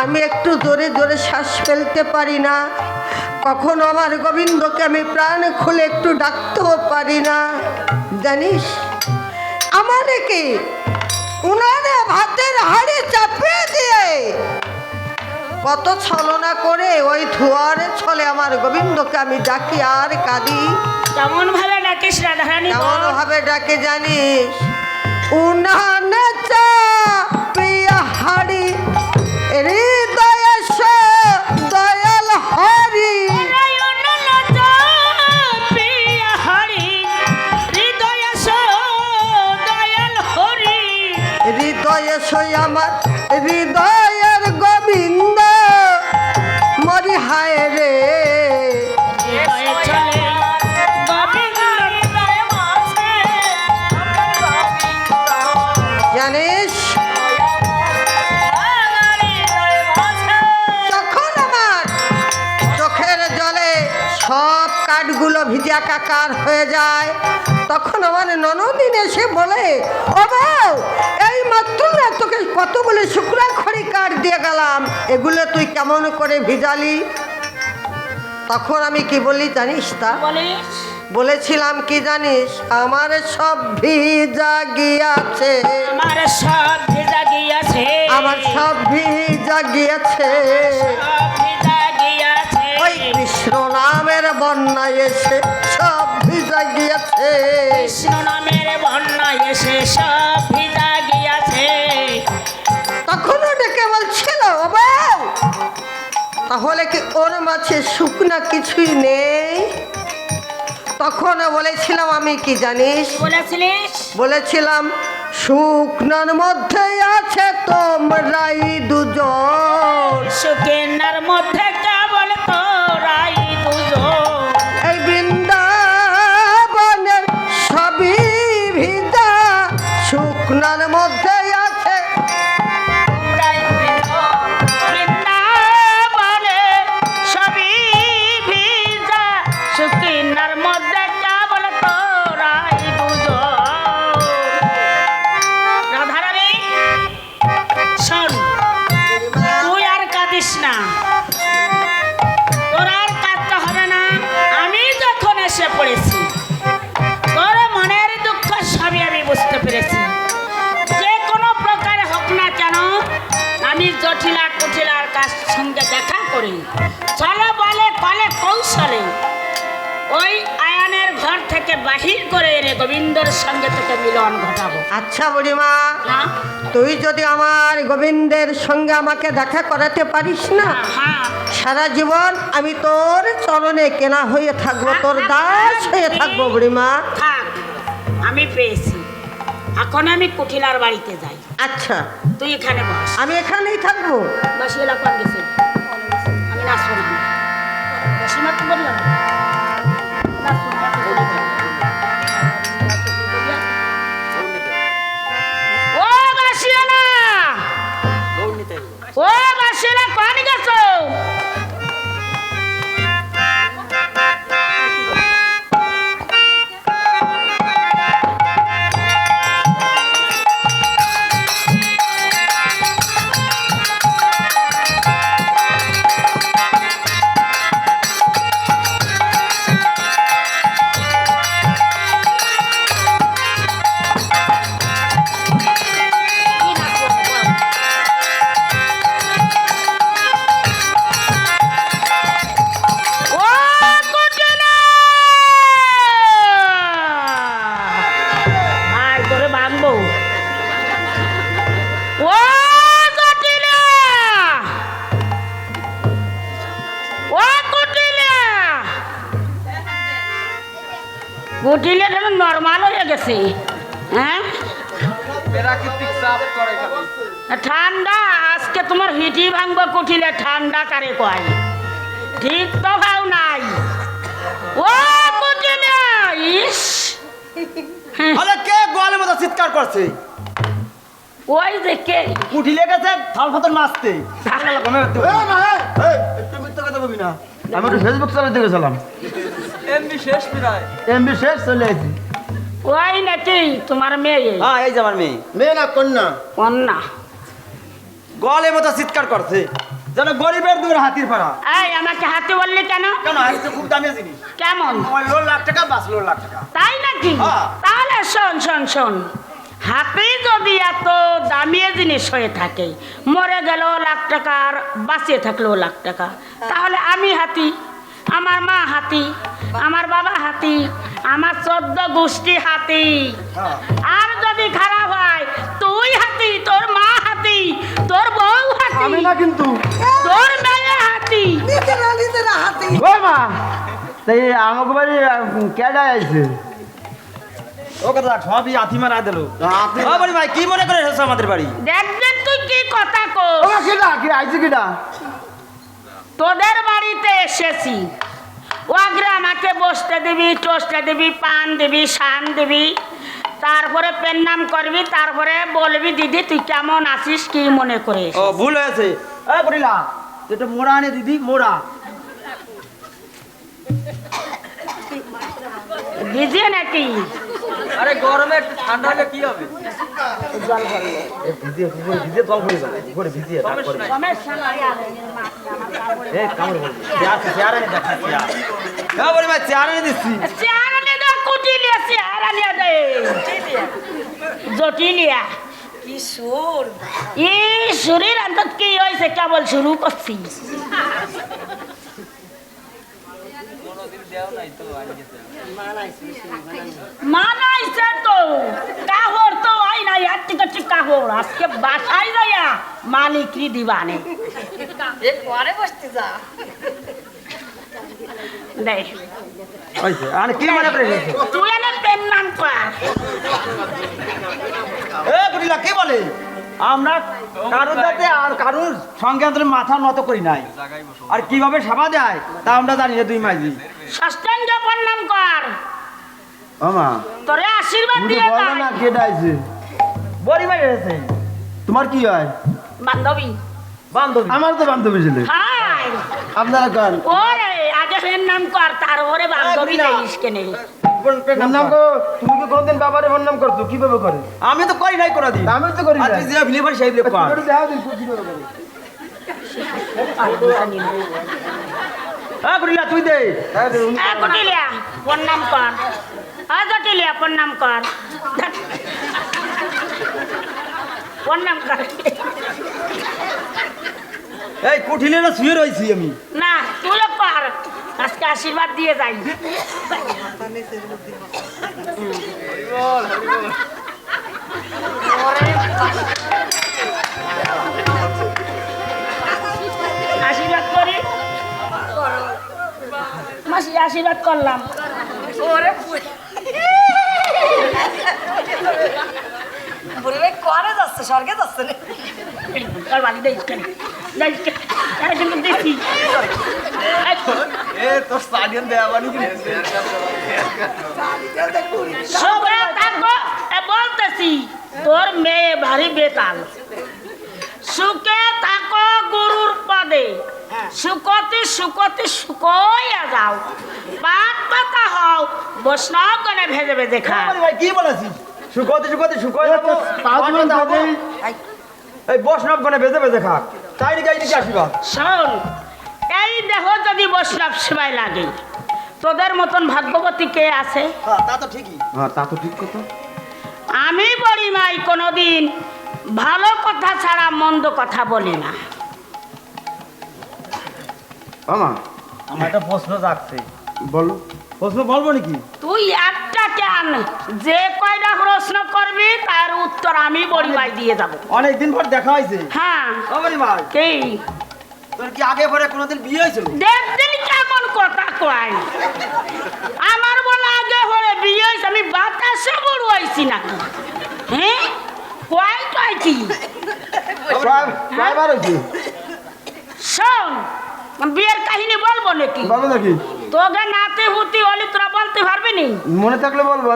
আমি একটু জোরে জোরে শ্বাস ফেলতে পারি না, কখনো আমার গোবিন্দকে আমি প্রাণ খুলে একটু ডাকতেও পারি না। জানিস আমারে কি উনারে ভাতের হাড়ি চাপিয়ে দিয়ে কত ছলনা করে ওই ধোয়ারে ছলে আমার গোবিন্দকে আমি ডাকি আর কাঁদি। কেমন ভাবে ডাকিস রাধারানী? কেমন ভাবে ডাকে জানিস, উনানে চাপিয়া হাড়ি হৃদয়ে সে দয়াল হরি, হৃদয়ে সই আমার হৃদয়ের গোবিন্দ মরি হায় রে। জানিস যখন আমার চোখের জলে সব কাঠগুলো ভিজা কাকার হয়ে যায়, তখন আমার ননদিন এসে বলে, ও বউ এই মাত্র না তোকে কতগুলো শুকনা খড়ি কাঠ দিয়ে গেলাম, এগুলো তুই কেমন করে ভিজালি? তখন আমি কি বলি জানিস তা? বলেছিলাম কি জানিস, আমার সব ভিজা গিয়াছে, আমার সব ভিজা গিয়াছে, আমার সব ভিজা গিয়াছে, সব ভিজা গিয়াছে, ওই কৃষ্ণ নামের বন্যায় এসে সব ভিজা গিয়াছে, কৃষ্ণ নামের বন্যা এসে সব ভিজা গিয়াছে। তখনও ডেকে বলছিল, ও বউ তাহলে কি ওর মাঝে শুকনা কিছুই নেই? তখন বলেছিলাম আমি কি জানিস, বলেছিলিস? বলেছিলাম শুকনার মধ্যে আছে তোমরাই দুজন, সুকেনার মধ্যে কেবল তো জটিলা কুটিলার কাছ সঙ্গে দেখা করি। চলো বলে কলে কৌশলে ওই আয়ানের ঘর থেকে বাহির করে এনে গোবিন্দর সঙ্গে তোকে মিলন ঘটাবো। আচ্ছা বুড়িমা, না তুই যদি আমার গোবিন্দের সঙ্গে আমাকে দেখা করাতে পারিস না, হ্যাঁ সারা জীবন আমি তোর চরণে কেনা হয়ে থাকবো, তোর দাস হয়ে থাকবো বুড়িমা। থাক, আমি পেয়েছি। এখন আমি কুটিলার বাড়িতে যাই। আচ্ছা, তুই এখানে বস। আমি এখানেই থাকবো। বসিয়ে লাগান গেছে, আমি নাচবো না। বসিমা তো বললাম নাচবো না। ও বাসিয়ানা, ও বাসিয়ানা, কোন গেছো? কুটিলে নর্মাল হয়ে গেছে। হ্যাঁ ঠান্ডা, আজকে তোমার হিটি ভাঙবো। কুটিলে ঠান্ডা কারে কয়, ঠিক তো ভাও নাই। ও কুটিলে, ইস আরে কে গোয়ালের মতো চিৎকার করছে? ওই যে কে কুটিলে গেছে থাল ফাতন মাছতে। একটু মিথ্যা কথা বলবি না, আমি একটু ফেসবুক চালাতে গেছিলাম। এমবি শেষ চলে এসেছি। ওই নাকি তোমার মেয়ে? হ্যাঁ, এই যে আমার মেয়ে। মেয়ে না কন্যা? কন্যা। গোয়ালের মতো চিৎকার করছে যেন গরিবের দূর হাতির পাড়া। এই আমাকে হাতে বললি কেন? কেন, হাতি তো খুব দামি জিনিস। কেমন? আমার লোন লাখ টাকা, বাস লোন লাখ টাকা। তাই নাকি? হ্যাঁ। তাহলে শোন শোন শোন, হাতি যদি এত দামি জিনিস হয়ে থাকে, মরে গেল লাখ টাকা আর বাঁচিয়ে থাকলো লাখ টাকা, তাহলে আমি হাতি, আমার মা হাতি, আমার বাবা হাতি, আমার 14 গোষ্ঠী হাতি। হ্যাঁ। আর যদি খারাপ হয়, তুই হাতি, তোর মা হাতি, তোর বউ হাতি, আমি না কিন্তু। তোর মেয়ে হাতি। নিজেরা হাতে ও মা, তাই আমাকে বাড়ি কেডা আইছে? ও কথা সবই হাতি মারা দিল। ও বাড়ি ভাই, কি মনে করে এসেছো আমাদের বাড়ি? দেখবেন তুই কি কথা কর। ও কেডা, কি আইছে কেডা? তোদের বাড়িতে এসেছি, ওয়াগরে আমাকে বসতে দিবি, টোস্টে দিবি, পান দিবি, শান দিবি, তারপরে পেন নাম করবি, তারপরে বলবি দিদি তুই কেমন আছিস, কি মনে করে। ও ভুল হয়েছে। এ বলিলা, এটা মোড়া আনে দিদি, মোড়া। ভিজিয়ে নাকি? আরে গরমে একটু ঠান্ডা হলে কি হবে? জল ভরলে ভিজিয়ে ভিজিয়ে জল ভরে যাবে, ভরে ভিজিয়ে তারপরে সমস্যা নাই। এ কামড় ভরে চেয়ার এনে দেখা চেয়ার। হ্যাঁ বলি ভাই, চেয়ার এনে দিচ্ছি। চেয়ার নিয়ে দে, কুটি নিয়ে চেয়ার নিয়ে দে, জটিলিয়া। কি সুর! এই শরীর অন্তত কি হয়েছে, কেবল শুরু করছি। মানাইছে তো কাহর তো হয় না, এর থেকে ঠিক কাহর আজকে বাসায় যাইয়া মালিকরি দিবানে পরে বসতে যা। দেখ হইছে আরে কি মনে করে এসেছো? তুই এনে পেন নাম কর। এ বলিলা কি বলে? আমরা কারোর দাতে আর কারোর সঙ্গে আমাদের মাথা নত করি নাই। আর কিভাবে সেবা দেয় তা আমরা জানি না। দুই মাঝি ষষ্ঠাঙ্গ নাম কর, আমা তোরে আশীর্বাদ দিয়ে যায়। কে ডাইছে? বড়ি ভাই এসেছে। তোমার কি হয়? বান্ধবী। বান্ধবী? আমার তো বান্ধবী ছিল। হাই আপনারা কার? ওরে আগে পেন নাম কর, তারপরে বান্ধবী দেইস কেনে। নাম কো, তুমি কি কোনদিন বাবারে ফোন নাম করছো? কিভাবে করে? আমি তো করি নাই কোনদিন। আমি তো করি নাই। আজ যে ভিলে পারি সেই ভিলে কর। একটু দাও দিন কিভাবে করে। বলিলা তুই দে। কুটিলিয়া প্রণাম কর, জটিলিয়া প্রণাম কর, প্রণাম কর। এই কুঠিলে না শুয়ে রয়েছি আমি। না তুইও কর, আজকে আশীর্বাদ দিয়ে যাই। আশীর্বাদ করি মাসি, আশীর্বাদ করলাম। ওরে বুড়ি ভাই করে যাচ্ছে, স্বর্গে যাচ্ছে রে। তোর বাড়ি দেখিস কেন? দেখিস কেন? তারা কিন্তু দেখি। এ তোর স্টাডিয়াম দেয়া বানি কি সবে থাকো, বলতেছি তোর মেয়ে ভারী বেতাল। সুখে থাকো গুরুর পদে, সুকতে সুকতে সুকইয়া যাও। পাত পাতা হও, বৈষ্ণব গণে ভেজে ভেজে খা। ভাই কি বলেছিস? শুকোতে শুকোতে শুকোয় যাবো, এই বৈষ্ণব গনে বেজে বেজে খাক, তাই নাকি এই আশীর্বাদ? শোন, এই দেহ যদি বৈষ্ণব সেবায় লাগে, তোদের মতন ভাগ্যবতী কে আছে? তা তো ঠিকই। তা তো ঠিক কথা। আমি বলি মাই কোনোদিন ভালো কথা ছাড়া মন্দ কথা বলি না। আমার একটা প্রশ্ন জাগছে, বলো। প্রশ্ন বলবো নাকি? তুই একটা কেন, যে কয়টা প্রশ্ন করবি তার উত্তর আমি বড়ি ভাই দিয়ে যাব। অনেকদিন পর দেখা হয়েছে। হ্যাঁ, ও বড়ি ভাই, কি তোর কি আগে পরে কোনোদিন বিয়ে হয়েছিল? দেখদিন কেমন কথা কয়? আমার বলে আগে হলে বিয়ে হয়েছে, আমি বাতাসে বড় হয়েছি নাকি? হ্যাঁ, কয় কয় কি? কয়বার হয়েছে? শোন, বিয়ের কাহিনী বলবো নাকি? বলো নাকি? তোকে নাতি হুতি হলে তোরা বলতে পারবি নি? মনে থাকলে বলবো।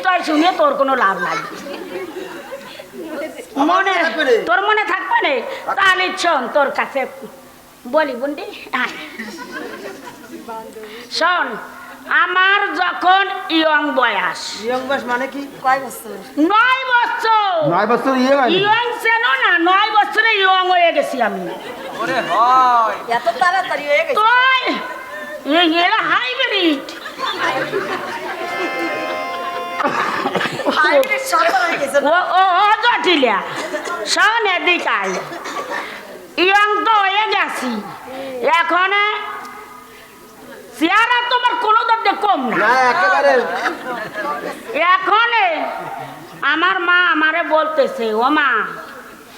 তুই শুনে তোর কোনো লাভ নাই। মনে তোর মনে থাকবে না? তাহলে শোন, তোর কাছে বলি বুন্ডি, শোন, আমার যখন ইয়ং বয়স, ইয়ং বয়স মানে কি? কয় বছর? 9 বছর। 9 বছর ইয়ে মানে? ইয়ং চেনো না? 9 বছরে ইয়ং হয়ে গেছি আমি। ওরে হয়, এত তাড়াতাড়ি হয়ে গেছে? তুই এরা হাইব্রিড। হাইব্রিড সরকার হয়ে গেছে। ও জটিলা, শোন এদিকাই, ইয়ং তো হয়ে গেছি, এখন চেহারা তোমার কোনো দরদে কম না। না একেবারে। এখন আমার মা আমারে বলতেছে, ও মা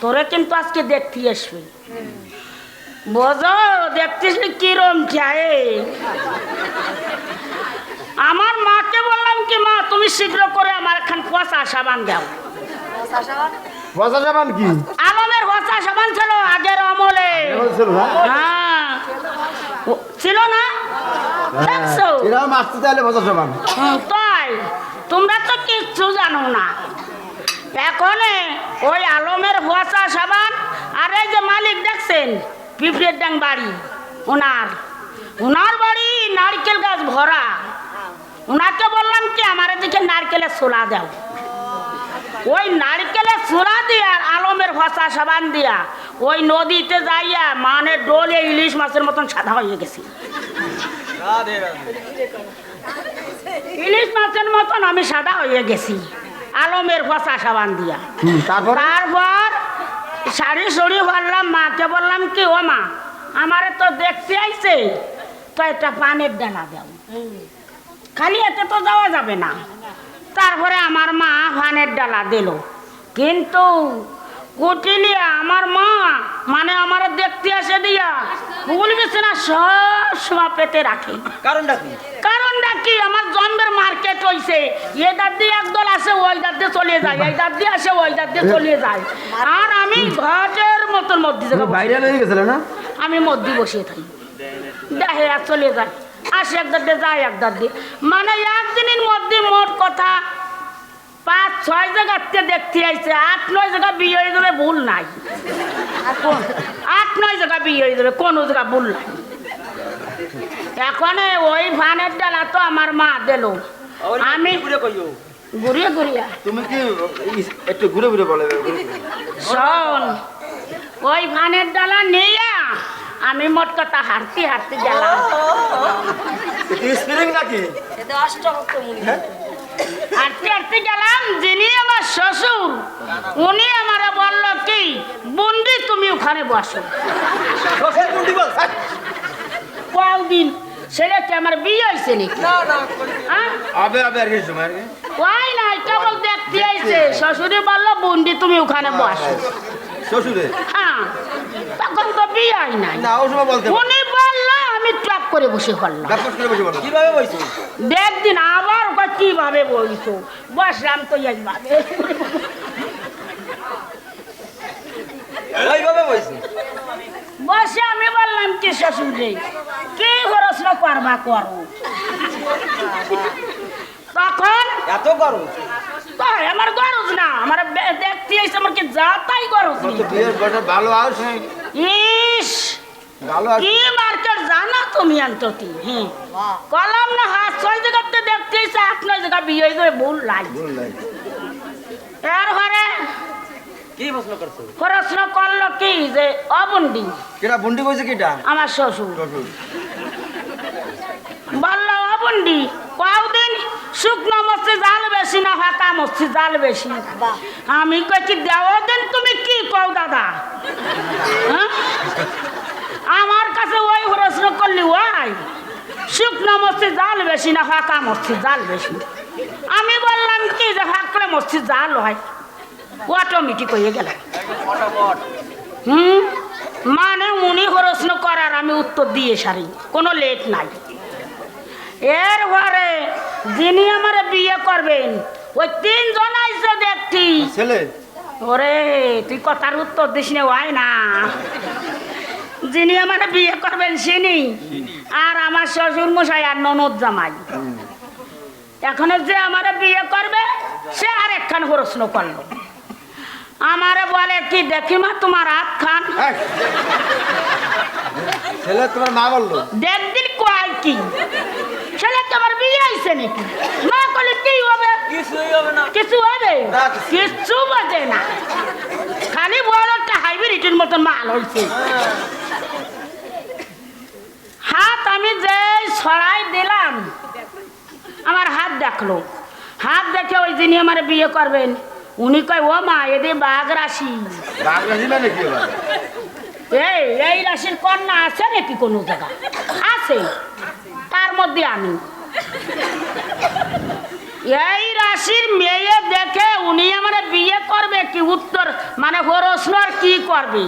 তোরে কিন্তু আজকে দেখতে আসবে। বোঝো দেখতিস কিরম চায়। আমার মাকে বললাম কি, মা তুমি শীঘ্র করে আমার এখান পচা সাবান দাও। বসা যাবান কি? আলমের পচা সাবান ছিল আগের আমলে। হ্যাঁ, ছিল না? দেখছো? এরাও মাছতে চাইলে বসা যাবান। তাই তোমরা তো কিচ্ছু জানো না। এখন ওই আলমের পচা সাবান, আর এই যে মালিক দেখছেন পিঁপড়ের ডাং বাড়ি, ওনার বাড়ি নারকেল গাছ ভরা। ওনাকে বললাম কি আমার দিকে নারকেলের ছোলা দাও। ওই নারকেলের ছোলা দিয়া আর আলমের ভাষা সাবান দিয়া ওই নদীতে যাইয়া মানে ডোলে ইলিশ মাছের মতন সাদা হয়ে গেছি। ইলিশ মাছের মতন আমি সাদা হয়ে গেছি আলমের ভাষা সাবান দিয়া। তারপর শাড়ি সড়ি ভরলাম, মাকে বললাম কি, ও মা আমারে তো দেখতে আইছে, তো একটা পানের ডালা দাও। খালি এতে তো যাওয়া যাবে না। তারপরে আমার মা পানের ডালা দিল, কিন্তু কুটিলিয়া আমার মা মানে আমার দেখতে আসে দিয়া ফুল বিছানা সব সময় পেতে রাখে। কারণটা কি? আমার জন্মের মার্কেট হইছে, এ দাঁত দিয়ে একদল আসে, ওই দাঁত দিয়ে চলে যায়, এই দাঁত দিয়ে আসে, ওই দাঁত দিয়ে চলে যায়। আর আমি ঘরের মতন মধ্যে আমি মধ্যে বসিয়ে থাকি, দেখে আর চলে যায়, আসে এক দাঁত দিয়ে যায় এক দাঁত দিয়ে। মানে একদিনের মধ্যে মোট কথা 5-6 জায়গাতে দেখতে আইছে, 8-9 জায়গা বিয়ে হয়ে যাবে, ভুল নাই। 8-9 জায়গা বিয়ে হয়ে যাবে, কোনো জায়গা ভুল নাই। এখন ওই ভানের ডালা তো আমার মা দিল, আমি ঘুরিয়ে ঘুরিয়া তুমি কি একটু ঘুরে ঘুরে বলে? শোন, ওই ভানের ডালা নিয়ে আমি মোট কথা হাঁটতে হাঁটতে গেলাম। স্পিরিং নাকি? এতে অষ্টভক্ত মুনি। হাঁটতে কাটতে গেলাম, যিনি আমার শ্বশুর উনি আমারে বলল কি, বন্দি তুমি ওখানে বসো। শ্বশুর বুন্ডি বল কয়েকদিন ছেলেকে আমার বিয়ে হয়েছে নাকি? হ্যাঁ? আবে আবে আর কিছু মার ওই নাই, কেবল দেখতে আইছে। শ্বশুরে বললো বন্দি তুমি ওখানে বসো। শ্বশুরে হ্যাঁ, তখন তো বিয়ে হয় নাই। না ও সময় বলতে উনি বললো, আমি টপ করে বসে পড়লাম। ব্যাপার করে বসে বল কিভাবে বইছো দেখদিন আবার ওকে কিভাবে বলছো, বসলাম তো এইভাবে। ওইভাবে বইছো বসে আমি বললাম কি শ্বশুরে, কি খরচ করবা করো। তখন এত গরম কয়, আমার গরজ না, আমার দেখতে এসে আমার কি যা তাই গরজ তো নেই। বিয়ের বড় ভালো আউস ইস, ভালো আউস কি মার্কেট জানা তুমি অন্ততি। হ্যাঁ, কলম না হাত 6 জায়গাতে দেখতে এসে 8-9 জায়গা বিয়ে হয়ে যাবে, ভুল লাই। বললাই এর ঘরে কি প্রশ্ন করছো প্রশ্ন করলো কি যে অবন্দি কেডা বুন্ডি কইছে কিটা আমার শ্বশুর শ্বশুর বললো অবন্দি কয়দিন শুকনো মস্তি জাল বেশি না ফাঁকা মস্তি জাল বেশি। আমি কইছি দেওয়া দিন তুমি কি কও দাদা? হ্যাঁ? আমার কাছে ওই প্রশ্ন করলি, ওই শুকনো মস্তি জাল বেশি না ফাঁকা মস্তি জাল বেশি? আমি বললাম কি যে ফাঁকড়ে মস্তি জাল হয়, অটোমেটিক হয়ে গেল। মানে উনি প্রশ্ন করার আমি উত্তর দিয়ে সারি, কোনো লেট নাই। এর পরে যিনি আমার বিয়ে করবেন ওই 3 জন আইসে দেখছি। ছেলে ওরে তুই কথার উত্তর দিস না, হয় না। যিনি আমার বিয়ে করবেন সিনি, আর আমার শ্বশুর মশাই আর ননদ জামাই। এখন যে আমার বিয়ে করবে সে আর একখান প্রশ্ন করলো, আমারে বলে কি দেখি মা তোমার হাত খান। এই, ছেলে তোমার মা বললো দেখদিন কয় কি ছেলে তোমার বিয়ে হয়েছে নাকি? না করলে কি হবে? কিছুই হবে না কিছু হবে? না। কিচ্ছু বোঝে না, খালি বড় একটা হাইব্রিডের মতন মাল হয়েছে। হাত আমি যে ছড়াই দিলাম, আমার হাত দেখলো। হাত দেখে ওই যিনি আমার বিয়ে করবেন উনি কয়, ও মা এদি বাঘ রাশি। বাগরাজি মানে কি হবে এই রাশির কন্যা আছে নাকি কোনো জায়গা? আছে, তার মধ্যে আমি। এই রাশির মেয়ে দেখে উনি আমার বিয়ে করবে কি উত্তর মানে প্রশ্ন আর কি করবে,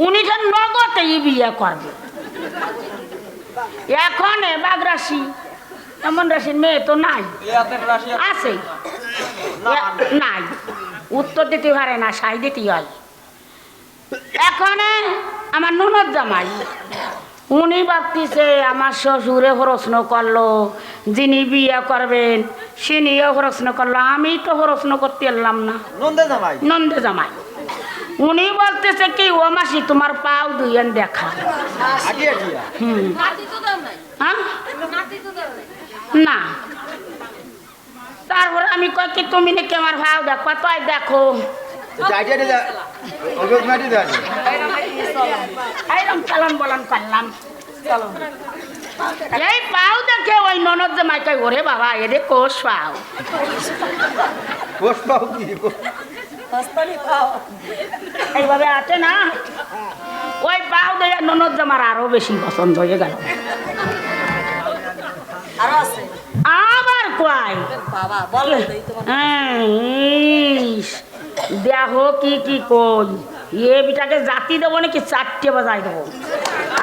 উনি যে নগদেই বিয়ে করবে। এখন বাঘ রাশি এমন রাশির মেয়ে তো নাই, আছে নাই, উত্তর দিতে পারে না, সাই দিতে হয়। এখন আমার ননদ জামাই উনি ভাবতেছে আমার শ্বশুরে প্রশ্ন করলো, যিনি বিয়ে করবেন সিনিও প্রশ্ন করলো, আমি তো প্রশ্ন করতে এলাম না। নন্দে জামাই নন্দে জামাই উনি বলতেছে কি, ও মাসি তোমার পাও দুইয়েন দেখা। আগিয়া দিয়া হ্যাঁ না, তারপরে আমি কই কি তুমি নাকি আমার ভাও দেখো, তাই দেখো। যাইতে দে অবুজ মাটি দে এইরকম চালান বলান করলাম। এই পাও দেখে ওই ননদ জামাই কই, ওরে বাবা এরে কোষ পাও। কোষ পাও কি এইভাবে আছে না, ওই পাও দেখে ননদ জামার আরো বেশি পছন্দ হয়ে গেল। আবার কয় দেখো কি কি কই, এ বিটাকে জাতি দেবো নাকি 4টে বাজাই দেবো,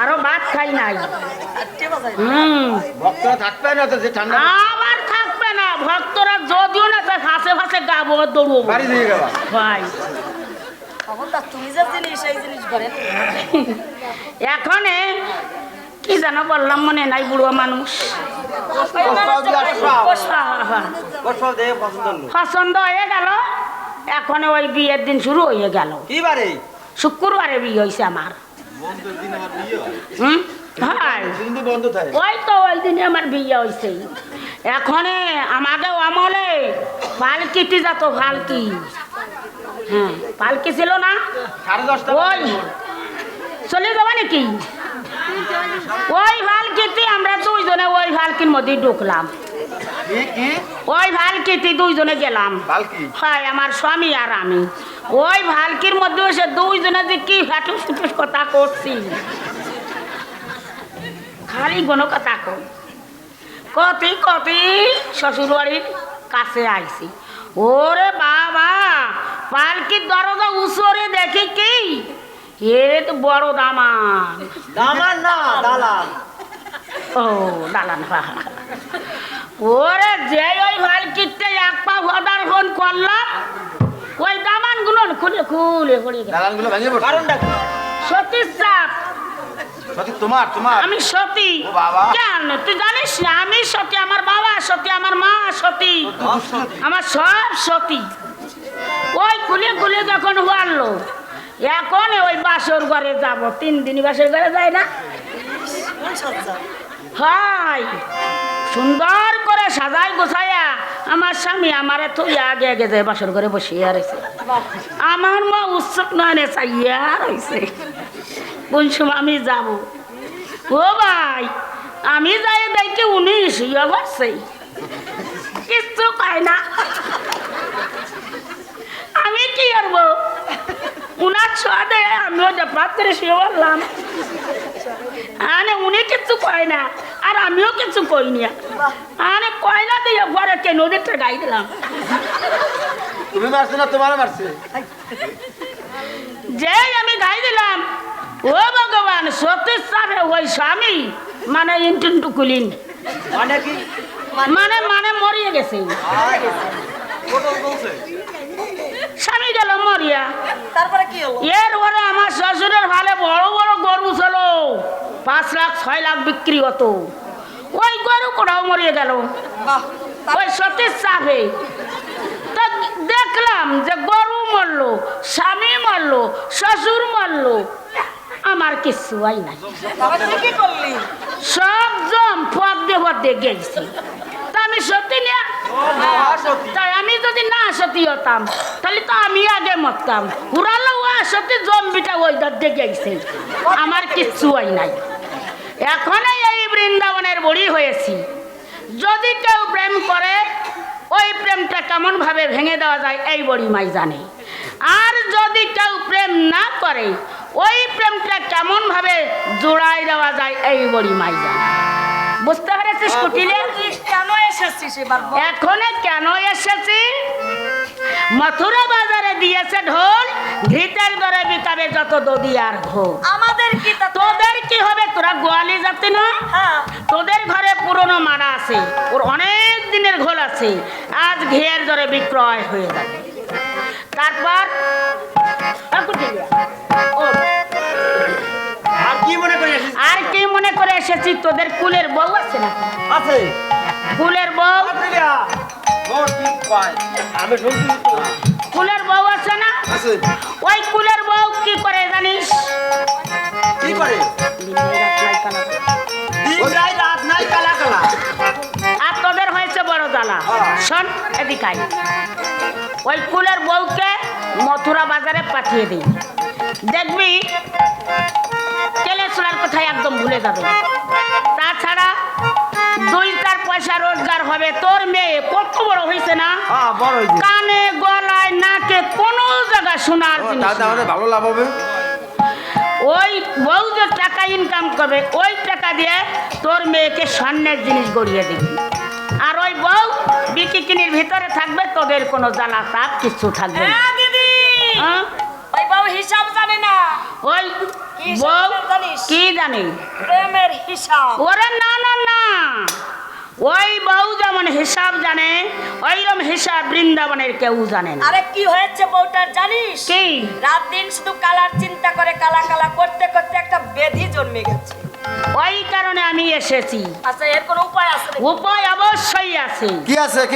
আরো ভাত খাই নাই। ভক্তরা থাকবে না তো যে ঠান্ডা আবার থাকবে না, ভক্তরা যদিও না তাই ফাঁসে ফাঁসে গাবো দৌড়বো বাড়ি দিয়ে গেল ভাই। এখানে কি জানো বললাম, মনে নাই, বুড়ো মানুষ পছন্দ হয়ে গেল। এখন ওই বিয়ের দিন শুরু হয়ে গেল। কি বারে শুক্রবারে বিয়ে হয়েছে আমার। হ্যাঁ বন্ধ থাকে ওই তো ওই দিনে আমার বিয়ে হয়েছে। এখানে আমাদের আমলে পালকিতে যেত, পালকি, হ্যাঁ পালকি ছিল না, 10:30 ওই চলে যাবা নাকি? ওই পালকিতে আমরা দুইজনে ওই পালকির মধ্যে ঢুকলাম। কি কি ওই ভালকিতে দুইজনে গেলাম। বালকি হয় আমার স্বামী আর আমি। ওই ভালকির মধ্যে এসে দুইজনে যে কি হাঁটুস ফুটুস কথা করছি, খালি কোনো কথা কই। কতি কতি শ্বশুর বাড়ির কাছে আইছি। ওরে বাবা, পালকির দরজা উসরে দেখি কি এ তো বড় দামান। দামান না দালাল। ও দালান। ওরে যে ওই ভালকিতে এক পা হদার ফোন করলাম, ওই দামান গুলো খুলে খুলে পড়ে গেল। দালানগুলো ভেঙে পড়ছে। কারণটা কি? সতীর চাপ। সত্যি তোমার তোমার আমি সতী। ও বাবা। কেন তুই জানিস না আমি সতী, আমার বাবা সতী, আমার মা সতী, আমার সব সতী। ওই খুলে খুলে যখন হারলো, এখন ওই বাসর ঘরে যাব। 3 দিন বাসর ঘরে যায় না? হাই সুন্দর করে সাজাই গোছাইয়া আমার স্বামী আমার তুই আগে আগে যায় বাসর ঘরে বসিয়া রয়েছে। আমার মা উৎসুক নয়নে চাইয়া রয়েছে কোন সময় আমি যাব। ও ভাই, আমি যাই দেখি 19 বছর কিচ্ছু পাই না। আমি কি করবো? উনার ছোঁয়াতে আমি ওটা পাত্রে শুয়ে বললাম, আরে উনি কিচ্ছু কয় না আর আমিও কিছু কইনি। আরে কয় না দিয়ে ঘরে কে নদীরটা গাই দিলাম। তুমি মারছো না তোমার মারছে? যে আমি গাই দিলাম, ও ভগবান, সতীর চাপে ওই স্বামী মানে ইন্টু কুলিন মানে কি? মানে মানে মরিয়ে গেছে। স্বামী গেল মরিয়া। তারপরে কি হলো? এরপরে আমার শ্বশুরের ভালে বড় বড় গরু ছিল, 5 লাখ 6 লাখ বিক্রি হতো। ওই গরু কোটাও মরিয়ে গেল ওই সতীর চাপে। তা দেখলাম যে গরু মরলো, স্বামী মরলো, শ্বশুর মরলো, আমার কিছু হয় নাই। কি করলি? সব জম পদ্মে গেছি। তা আমি সত্যি না, তাই আমি যদি না সত্যি হতাম তাহলে তো আমি আগে মরতাম। উড়ালো সত্যি জম্বিটা ওই দর গেছে, আমার কিচ্ছু হয় নাই। এখন এই বৃন্দাবনের বুড়ি হয়েছি। যদি কেউ প্রেম করে, ওই প্রেমটা কেমন ভাবে ভেঙে দেওয়া যায় এই বড়ি মাই জানে। আর যদি কেউ প্রেম না করে, ওই প্রেমটা কেমন ভাবে জোড়াই দেওয়া যায় এই বড়ি মাই জানে। বুঝতে পেরেছিস কুটিলে? কেন এসেছিস এবার? এখন কেন এসেছি? মথুরা বাজারে দিয়েছে ঢোল, ঘিতের দরে বিকাবে যত দদিয়ার ঘোল। আমাদের কি তা? তোদের কি হবে? তোরা গোয়ালি যাতে না? হ্যাঁ। তোদের ঘরে পুরনো মারা আছে, ওর অনেক দিনের ঘোল আছে, আজ ঘিয়ের দরে বিক্রয় হয়ে যাবে। তারপর আর কি মনে করে এসেছিস? আর কি মনে করে এসেছি? তোদের কুলের বউ আছে না? আছে কুলের বউ, আমি শুনছি তো। কুলের বউ আছে না? আছে ওই কুলের বউ কি করে জানিস? কি করে? দিন নাই রাত নাই কালা কালা। আর তোদের হয়েছে বড় জ্বালা। শোন এদিকে আয়। ওই কুলের বউকে মথুরা বাজারে পাঠিয়ে দিই, দেখবি তেলে চুলার কোথায় একদম ভুলে যাবে। তাছাড়া 2-4 পয়সা রোজগার হবে। তোর মেয়ে কত বড় হয়েছে না? হ্যাঁ বড় হয়েছে। কানে গলায় নাকে কোনো জায়গায় শোনার জিনিস তাতে নেই। আমাদের ভালো লাভ হবে। ওই বউ যে টাকা ইনকাম করবে, ওই টাকা দিয়ে তোর মেয়েকে স্বর্ণের জিনিস গড়িয়ে দিবি। আর ওই বউ বিকিকিনির ভিতরে থাকবে, তোদের কোনো জ্বালা তাপ কিছু থাকবে না। হ্যাঁ দিদি, হ্যাঁ? ওই বউ হিসাব জানে না। ওই কি বউ হিসাব জানিস? কি জানে? প্রেমের হিসাব। ওরে না না না, ওই বউ যেমন হিসাব জানে, ওইরকম হিসাব বৃন্দাবনের কেউ জানে না। আরে কি হয়েছে বউটার জানিস? কি? রাত দিন শুধু কালার চিন্তা করে, কালা কালা করতে করতে একটা ব্যাধি জন্মে গেছে। ওই কারণে আমি এসেছি। আচ্ছা, এর কোনো উপায় আছে নাকি? উপায় অবশ্যই আছে। কি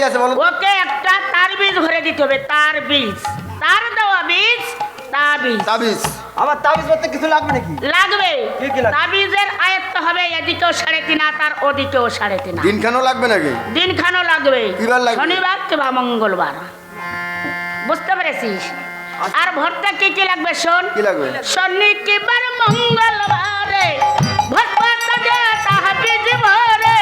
আছে বলো? ওকে একটা তার বীজ ভরে দিতে হবে। তার বীজ, তার দেওয়া বীজ, তাবিজ। তাবিজ? আবার তাবিজ করতে কিছু লাগবে নাকি? লাগবে। কি কি লাগবে? তাবিজের আয়ত্ত হবে এদিকেও 3.5 হাত আর ওদিকেও 3.5 হাত। দিনখানও লাগবে নাকি? দিনখানও লাগবে। কি বার লাগবে? শনিবার কিংবা মঙ্গলবার। বুঝতে পেরেছিস? আর ভরটা কি কি লাগবে শোন। কি লাগবে? শনি কিবার মঙ্গলবারে ভরটা দে তাহবিজ ভরে।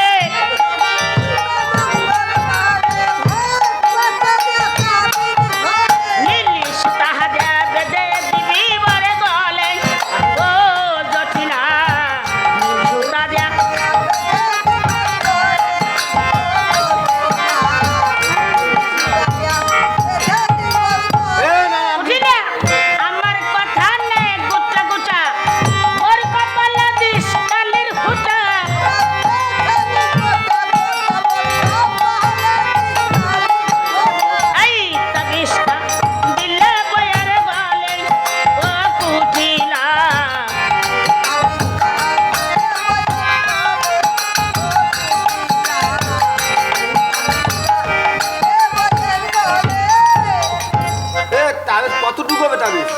হবে তাবিজ?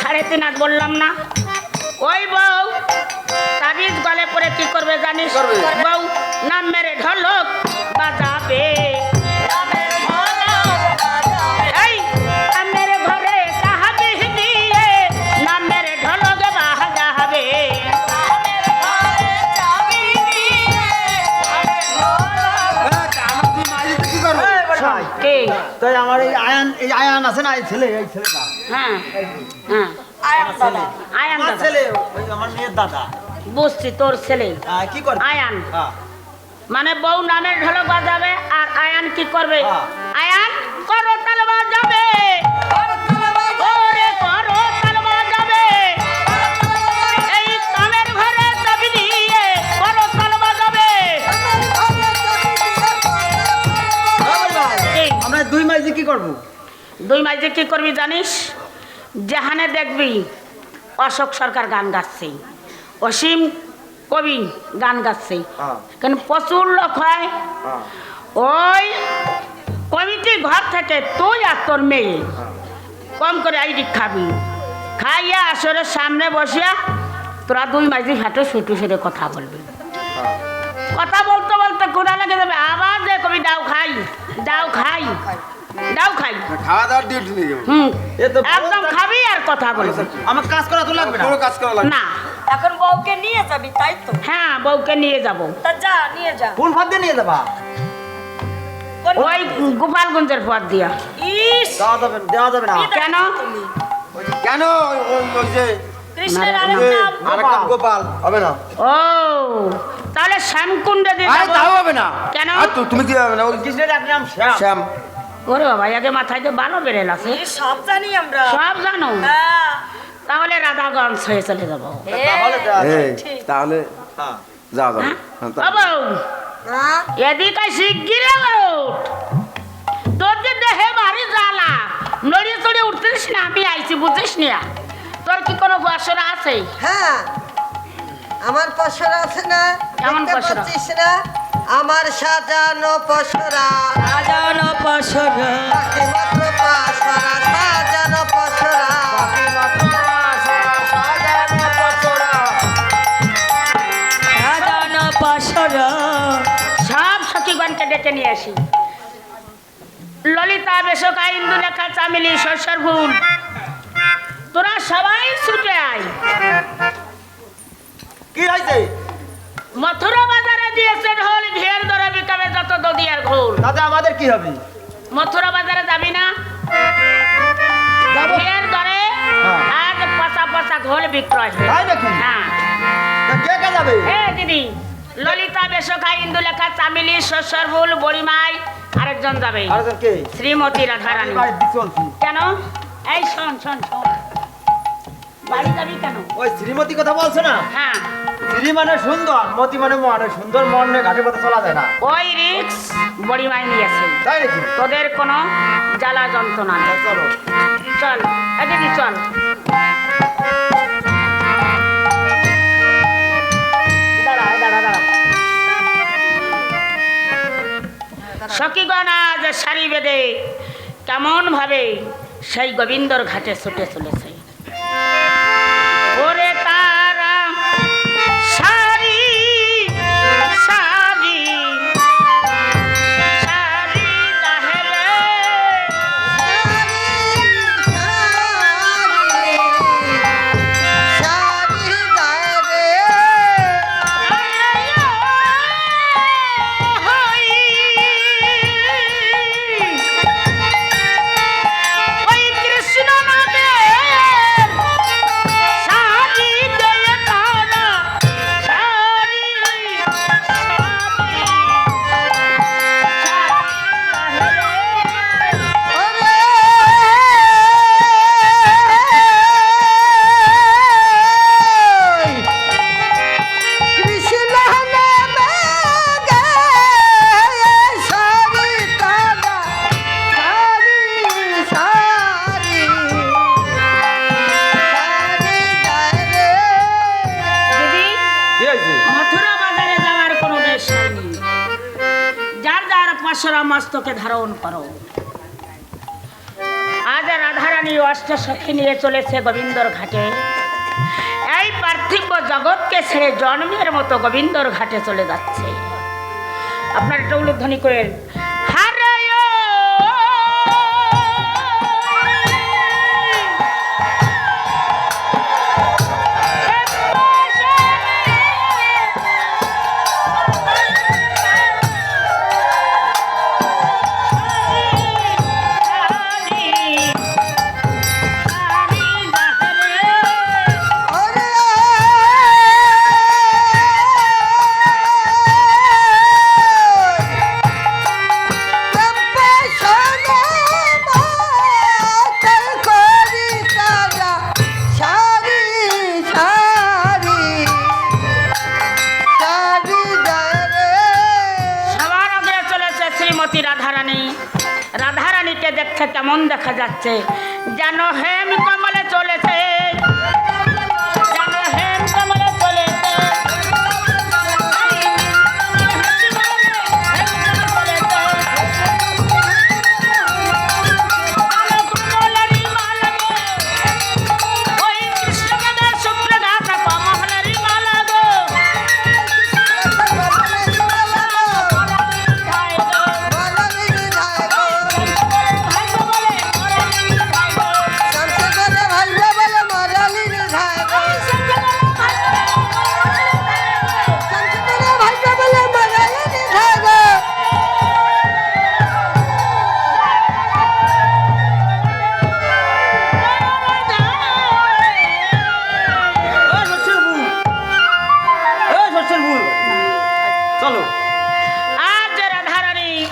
3.5 হাত বললাম না? ওই বউ তাবিজ গলে পরে কি করবে জানিস? করবে? বউ নাম মেরে ঢোলক বাজাবে। এই নামের ঘরে কাহাবি দিয়ে নামের ঢোলক বাজাবে। আমার তুই মাইরিতে কি করবো? এই বড় ভাই, কে? তাই আমার এই আয়ান আছে না, এই ছেলেটা হ্যাঁ হ্যাঁ আয়ান আমার দাদা। ছেলে, ওই আমার মেয়ের দাদা। বুঝছি তোর ছেলে কি করে? আয়ান। হ্যাঁ। মানে বউ নামের ঢোলক বাজাবে আর আয়ান কি করবে? হ্যাঁ। আয়ান করতাল বাজাবে। ওরে করতাল বাজাবে। এই কানের ঘরে চাবি দিয়ে করতাল বাজাবে। এই আমরা 2 মাইজে কি করবো? 2 মাইজে কি করবি জানিস? যেখানে দেখবি অশোক সরকার গান গাচ্ছে, অসীম কবি গান গাচ্ছে, হ্যাঁ। কেন প্রচুর লোক হয়। হ্যাঁ। ওই কমিটি ঘর থেকে তুই আর তোর মেয়ে কম করে আইডি খাবি, খাইয়া আসরের সামনে বসিয়া তোরা 2 মাইজি হাঁটে শুটু সেরে কথা বলবি। কথা বলতে বলতে কোনা লেগে যাবে, আবার যে কবি দাও খাই দাও খাই দাও খাই। খাওয়া দাওয়ার ডিউটি নিয়ে যাবো। এ তো একদম খাবি আর কথা বলবি আমার কাজ করা তো লাগবে না। কোনো কাজ করা লাগবে না। না। এখন বউকে নিয়ে যাবি তাই তো? হ্যাঁ বউকে নিয়ে যাব তা যা নিয়ে যা। কোন ফাঁদ দিয়ে নিয়ে যাবা? ওই গোপালগঞ্জের পথ দিয়া। ইস দেওয়া যাবে না। কেন? কেন? ওই যে কৃষ্ণের না, আরেকটা গোপাল হবে না? ও তাহলে শ্যামকুণ্ডে দিয়ে আরে যাবো। তাও হবে না। কেন? আর তুমি কি হবে না? ওই কৃষ্ণের এক নাম শ্যাম। শ্যাম। ওরে বাবা আগে মাথায় তো ভালো বেড়েল আছে, সব জানি আমরা। সব জানো। হ্যাঁ। তাহলে রাধাগঞ্জ হয়ে চলে যাবো। তাহলে দেওয়া যাবে। এই, তাহলে হ্যাঁ। যাও যাও। হ্যাঁ? হ্যাঁ, ও বউ, হ্যাঁ? এদিকে শিগগিরে ওঠ। তোর যে দেহে ভারী জ্বালা, নড়িয়ে চড়িয়ে উঠতিস না, আমি আইছি বুঝিস না? তোর কি কোনো পয়সা আছে? হ্যাঁ, আমার পসরা আছে না? কেমন দেখতে পসরা? পাচ্ছিস না? আমার সাজানো পসরা, সাজানো পসরা, বাকি মাত্র পাসরা, সাজানো পসরা। সাজানো পসরা। সব সখীগণকে ডেকে নিয়ে আসি। ললিতা, বেশকা, ইন্দুলেখা, চামেলি, শস্যর ফুল, তোরা সবাই ছুটে আয়। কি হয়েছে? মথুরা বাজারে দিয়েছে ঢোল, ঘের ধরে বিকাবে যত দদিয়ার ঘোল। দাদা আমাদের কি হবে? মথুরা বাজারে যাবি না? ঘের ধরে হ্যাঁ। আজ পচা পচা ঘোল বিক্রয় হয়। তাই নাকি? হ্যাঁ। তা কে কে যাবে? এ দিদি, ললিতা, বেশকা, ইন্দুলেখা, চামেলি, শস্যর ফুল, বড়িমাই, আরেকজন যাবে আরেকজন কে? শ্রীমতী রাধারানী। বাড়ির দিকে চলছি। কেন? এই শোন শোন শোন, বাড়ি যাবি কেন? ওই শ্রীমতী কথা বলছো না? হ্যাঁ, শ্রী মানে সুন্দর, মতি মানে মন। ওই সুন্দর মন নিয়ে ঘাটে পথে চলা যায় না। ওই রিক্স বড়িমাই নিয়েছে। তাই নাকি? তোদের কোনো জ্বালা যন্ত্রণা নেই। চলো। চল এদিকে চল। দাঁড়া দাঁড়া দাঁড়া। সখীগণ আজ সারি বেঁধে কেমন ভাবে সেই গোবিন্দর ঘাটে ছুটে চলেছে। ওরে তারা সারি সারি সারি যাহেলে সারি যায় রে। ওই কৃষ্ণ নামে সারি দেয় তারা সারি ওরে কৃষ্ণ নামে গে সারি তারা, সারি সারি সারি যায় রে। দিদি, কি হয়েছে? মথুরা বাজারে যাওয়ার কোনো বেশ হয়নি। যার যার পাশরা মস্তকে ধারণ করো। আজ রাধারানী অষ্টসখী নিয়ে চলেছে গোবিন্দর ঘাটে। এই পার্থিব জগৎকে ছেড়ে জন্মের মতো গোবিন্দর ঘাটে চলে যাচ্ছে। আপনার একটা উলুধ্বনি করেন, রাধারানী। রাধারানীকে দেখতে কেমন দেখা যাচ্ছে যেন হেম কমলে চলেছে, যেন হেম কমলে চলেছে।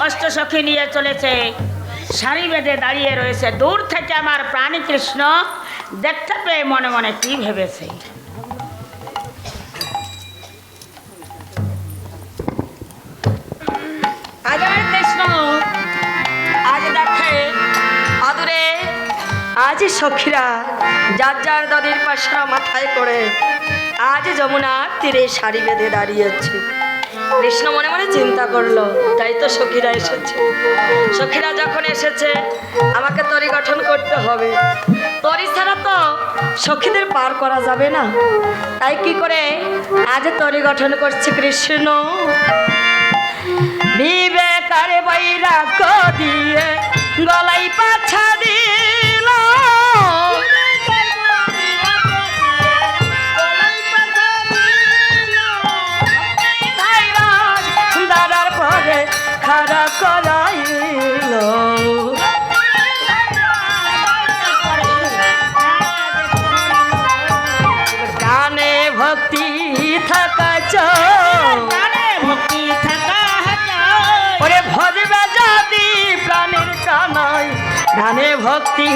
অষ্টসখী নিয়ে চলেছে, সারি বেঁধে দাঁড়িয়ে রয়েছে। দূর থেকে আমার প্রাণী কৃষ্ণ দেখতে পেয়ে মনে মনে কি ভেবেছে। কৃষ্ণ আজ দেখে আদুরে, আজ সখীরা যার যার নদীর পাশা মাথায় করে আজ যমুনার তীরে সারি বেঁধে দাঁড়িয়েছে। কৃষ্ণ মনে মনে চিন্তা করলো, তাই তো সখীরা এসেছে। সখীরা যখন এসেছে আমাকে তরি গঠন করতে হবে, তরি ছাড়া তো সখীদের পার করা যাবে না। তাই কি করে আজ তরি গঠন করছে কৃষ্ণ। বিবেকারে বৈরাগ্য দিয়ে গলাই পাছা দিল, দাঁড়ার পরে খাড়া করাইল। গানে ভক্তি থাকা ভক্তি থাকা ওরে ভজবে যদি প্রাণের কানাই, গানে ভক্তি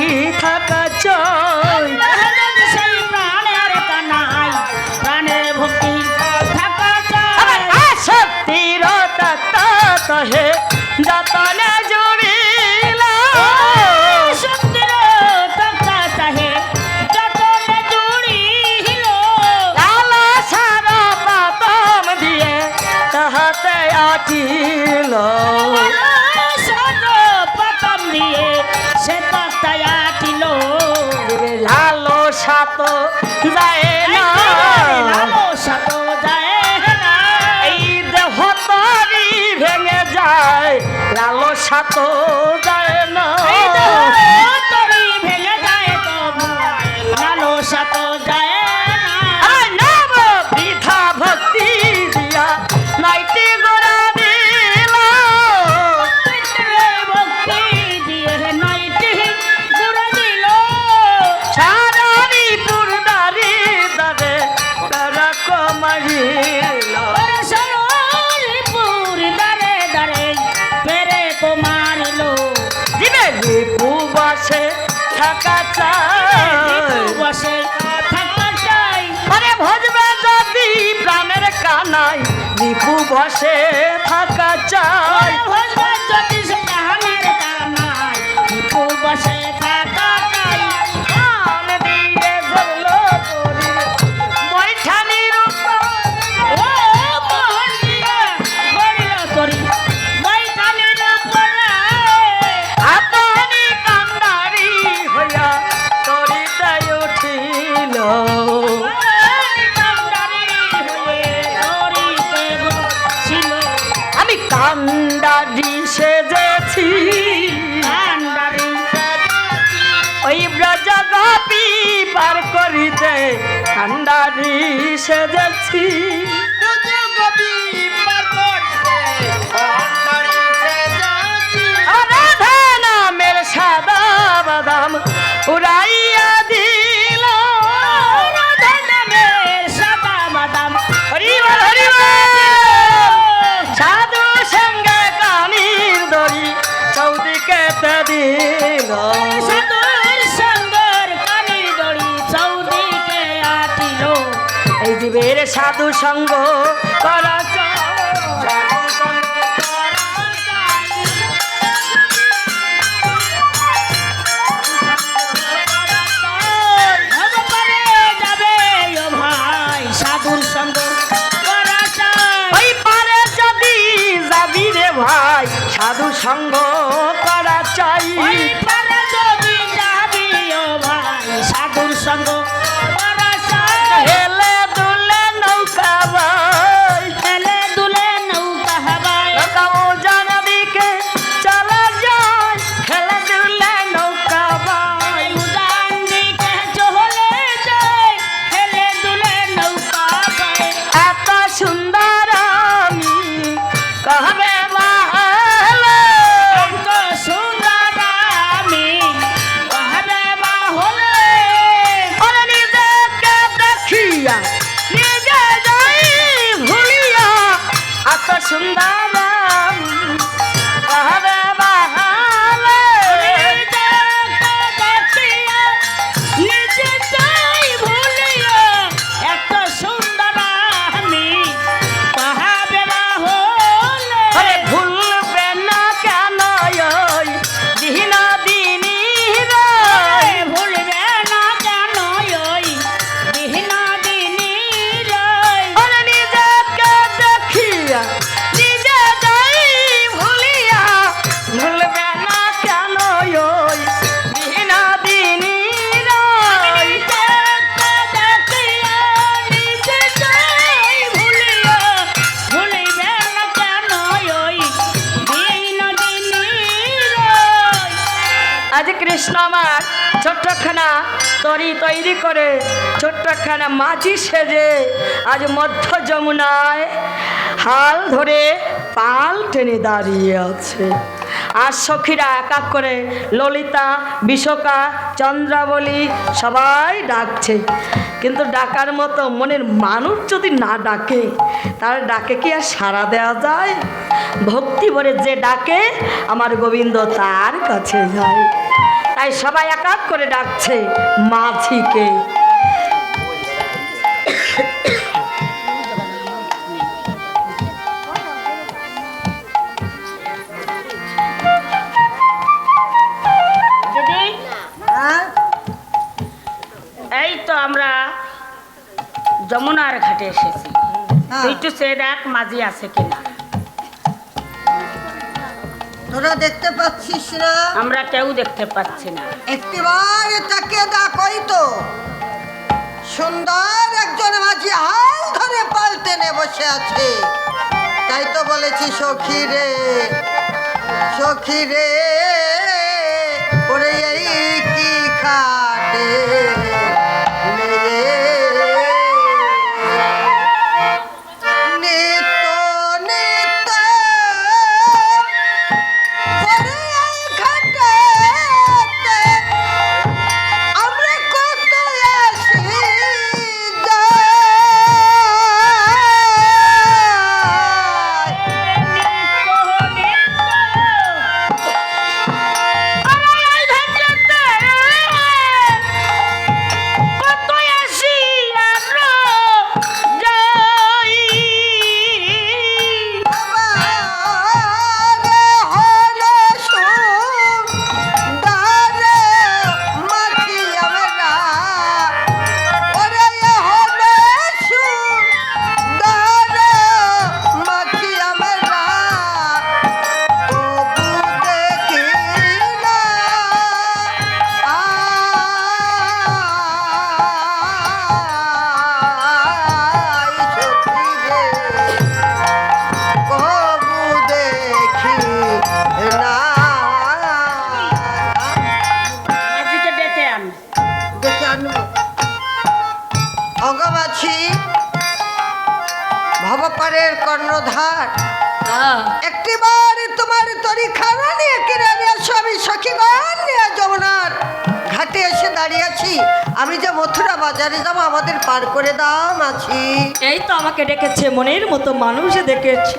থাকা চাই। সেই প্রাণের কানাই, প্রাণের ভক্তি থাকা চাই। শক্তির তহে যতনে জুড়িল, শক্তির তাহে যতনে জুড়িল। লালা সারা পাতম দিয়ে তাহাতে আটিল, পতম দিয়ে সে তক্তায় আটিল। লালো সাত যায় না, লালো সাত যায় না। এই দেহ তরি ভেঙে যায়, লালো সাত যায় না। তরি ভেঙে যায় তবু লালো সাত যায় না। নব বৃথা ভক্তি দিয়া নাইটি গোড়া দিল, ভক্তি দিয়ে নয়টি গুড় দিল। সারারি পুরদারি দারে তারা কমারিল। সরপুর দারে দারে মেরে কো মারিল। দিবে রিপু বসে থাকা চাই, বসে থাকা চাই। আরে ভজবে যদি প্রাণের কানাই, রিপু বসে থাকা চাই। ভগবান যদি সে জাহানের কানাই, রিপু বসে থাকা চাই। কান দিয়ে গড়লো তরি বৈঠানির উপর, ও মোহন দিয়া গড়িল তরি বৈঠানির উপরে। আপনি কান্ডারি করিতে কান্ডারি সেজেছি রাধা নামের সাদা বাদাম উড়াইয়া দিল রাধা নামের সাদা বাদাম হরিবল হরিবল সাধু সঙ্গে কানির দড়ি চৌদিকে দিল সাধুর সঙ্গের কানির দড়ি চৌদিকে আটিল এই জীবের সাধু সঙ্গ করা ভগবানে যাবে ও ভাই সাধুর সঙ্গ করা চাই ওই পারে যদি যাবি রে ভাই সাধু সঙ্গ করা চাই ওই পারে যদি যাবি ও ভাই সাধুর সঙ্গ করা চাই হেলে দুলে নৌকা ভাই হেলে দুলে নৌকা হাবায় নৌকা জানবিকে চলা যায় হেলে দুলে নৌকা ভাই উদান দিকে চলে যায় হেলে দুলে নৌকা হাবায় এত সুন্দর আমি কহবে বাহালে এত সুন্দর আমি কহবে বাহলে ওরে নিজেকে দেখিয়া নিজে যাই ভুলিয়া এত সুন্দর আমি কহবে বাহালে নিজে চাই ভুলিয়া এত সুন্দর আমি কহবে বাহলে ওরে ভুলবে না কেন ওই দিন দিনী রে ভুলবে না কেন ওই বিহীনা দিনী রয় ওরে নিজেকে দেখিয়া নিজে যাই ভুলিয়া ভুলবে না কেন ওই দিন দিনী রে আজ কৃষ্ণ আমার ছোট্টখানা তরি তৈরি করে ছোট্টখানা মাঝি সেজে আজ মধ্য যমুনায় হাল ধরে পাল টেনে দাঁড়িয়ে আছে আর সখীরা এক এক করে ললিতা বিশোকা চন্দ্রাবলী সবাই ডাকছে কিন্তু ডাকার মতো মনের মানুষ যদি না ডাকে তার ডাকে কি আর সাড়া দেওয়া যায় ভক্তি ভরে যে ডাকে আমার গোবিন্দ তার কাছে যায় তাই সবাই এক এক করে ডাকছে মাঝিকে যদি হ্যাঁ এই তো আমরা যমুনার ঘাটে এসেছি হ্যাঁ। তুই একটু সে দেখ মাঝি আছে কিনা তোরা দেখতে পাচ্ছিস না আমরা কেউ দেখতে পাচ্ছি না একটিবার তাকে দেখোই তো সুন্দর একজন মাঝি হাল ধরে পাল টেনে বসে আছে তাই তো বলেছি সখী রে ওরে এই কি খাটে নিত্য নিত্য ওরে এই ঘাটেতে আমরা কত আসি যাই পারের কর্ণধার হ্যাঁ। একটিবার তোমার তরি খানা নিয়ে কিনে নিয়ে আসো। আমি সখীগণ নিয়ে যমুনার ঘাটে এসে দাঁড়িয়েছি। আমি যে মথুরা বাজারে যাবো, আমাদের পার করে দাও মাছি। এই তো আমাকে ডেকেছে, মনের মতো মানুষ দেখেছে।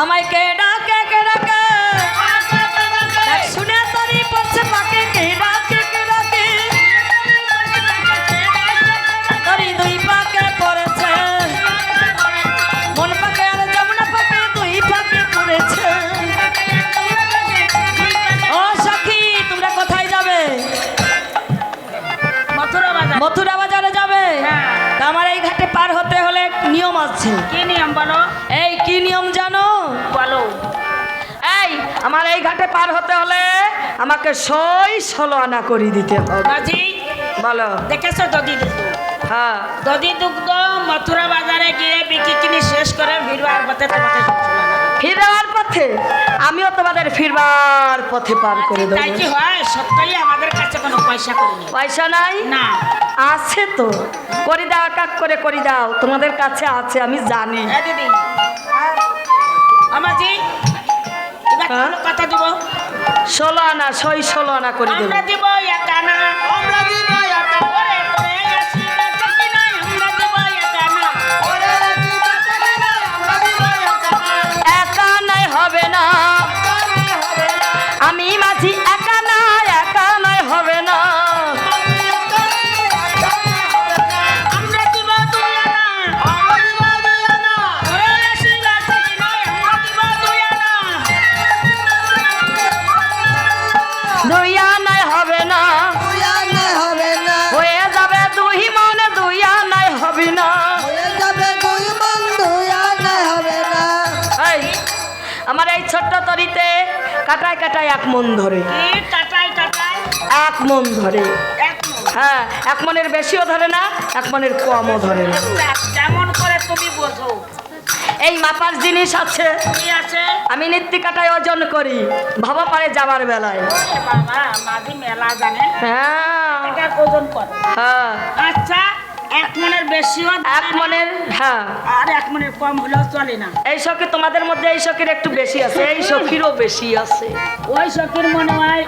আমায় কে ডাকে কে ডাকে, ডাক শুনে তরি পড়ছে পাকে, কে ডাকে কে ডাকে, তরি দুই পাকে পড়েছে, মন পাকে আর যমুনা পাকে দুই পাকে পড়েছে। ও সখী, তোমরা কোথায় যাবে? মথুরা বাজার। মথুরা বাজারে যাবে? হ্যাঁ। তা আমার এই ঘাটে পার হতে হলে এক নিয়ম আছে। কি নিয়ম বলো? এই কি নিয়ম জানো? বলো। এই আমার এই ঘাটে পার হতে হলে আমাকে 16 আনা করে দিতে হবে। মাঝি বলো। দেখেছো দধি দুগ্ধ? হ্যাঁ। দধি দুগ্ধ মথুরা বাজারে গিয়ে বিক্রি কিনে শেষ করে ভিড়বার পথে তোমাকে ফিরবার পথে আমিও তোমাদের ফিরবার পথে পার করে তাই কি দেবো। হয়? সত্যই আমাদের কাছে কোনো পয়সা করে নেই। পয়সা নাই? না। আছে তো, করে দাও, টাক করে করে দাও, তোমাদের কাছে আছে আমি জানি। হ্যাঁ দিদি, আমাজি এবার হ্যাঁ? কোনো কথা দিব? 16 আনা, 16 আনা করে দেবো। আমরা দিব এক আনা। আমরা দিব এক আনা। ওরে করে আসি বেচা কিনা, আমরা দিব এক আনা। ওরে আসি বেচা কিনা, আমরা দিব এক আনা। একা নাই হবে না, আমি মাঝি একা না, একা নাই হবে না। আমরা দিব দুই আনা। আমরা দিব দুই আনা। ওরে আসি বেচা কিনা, আমরা দিব দুই আনা। দুই আনাই হবে না, দুই আনায় হবে না, হয়ে যাবে 2 মনে, 2 আনাই হবে না। হয়ে যাবে 2 মন, 2 আনায় হবে না। এই আমার এই ছোট্ট তরিতে কাটায় কাটায় 1 মন ধরে, কি কাটাই কাটাই 1 মন ধরে। এক মণ। হ্যাঁ, 1 মনের বেশিও ধরে না, 1 মনের কমও ধরে না। যেমন করে তুমি বোঝো। এই মাপার জিনিস আছে, কি আছে? আমি নিত্যি কাটায় ওজন করি ভাবা পারে যাবার বেলায়। ওরে বাবা, মাঝি মেলা জানে। হ্যাঁ এটা ওজন করো। হ্যাঁ, আচ্ছা, 1 মণের বেশিও 1 মনের, হ্যাঁ। আর 1 মণের কম হলেও চলে না। এই সখী তোমাদের মধ্যে এই সখীর একটু বেশি আছে, এই সখীরও বেশি আছে। ওই শখের মনে হয়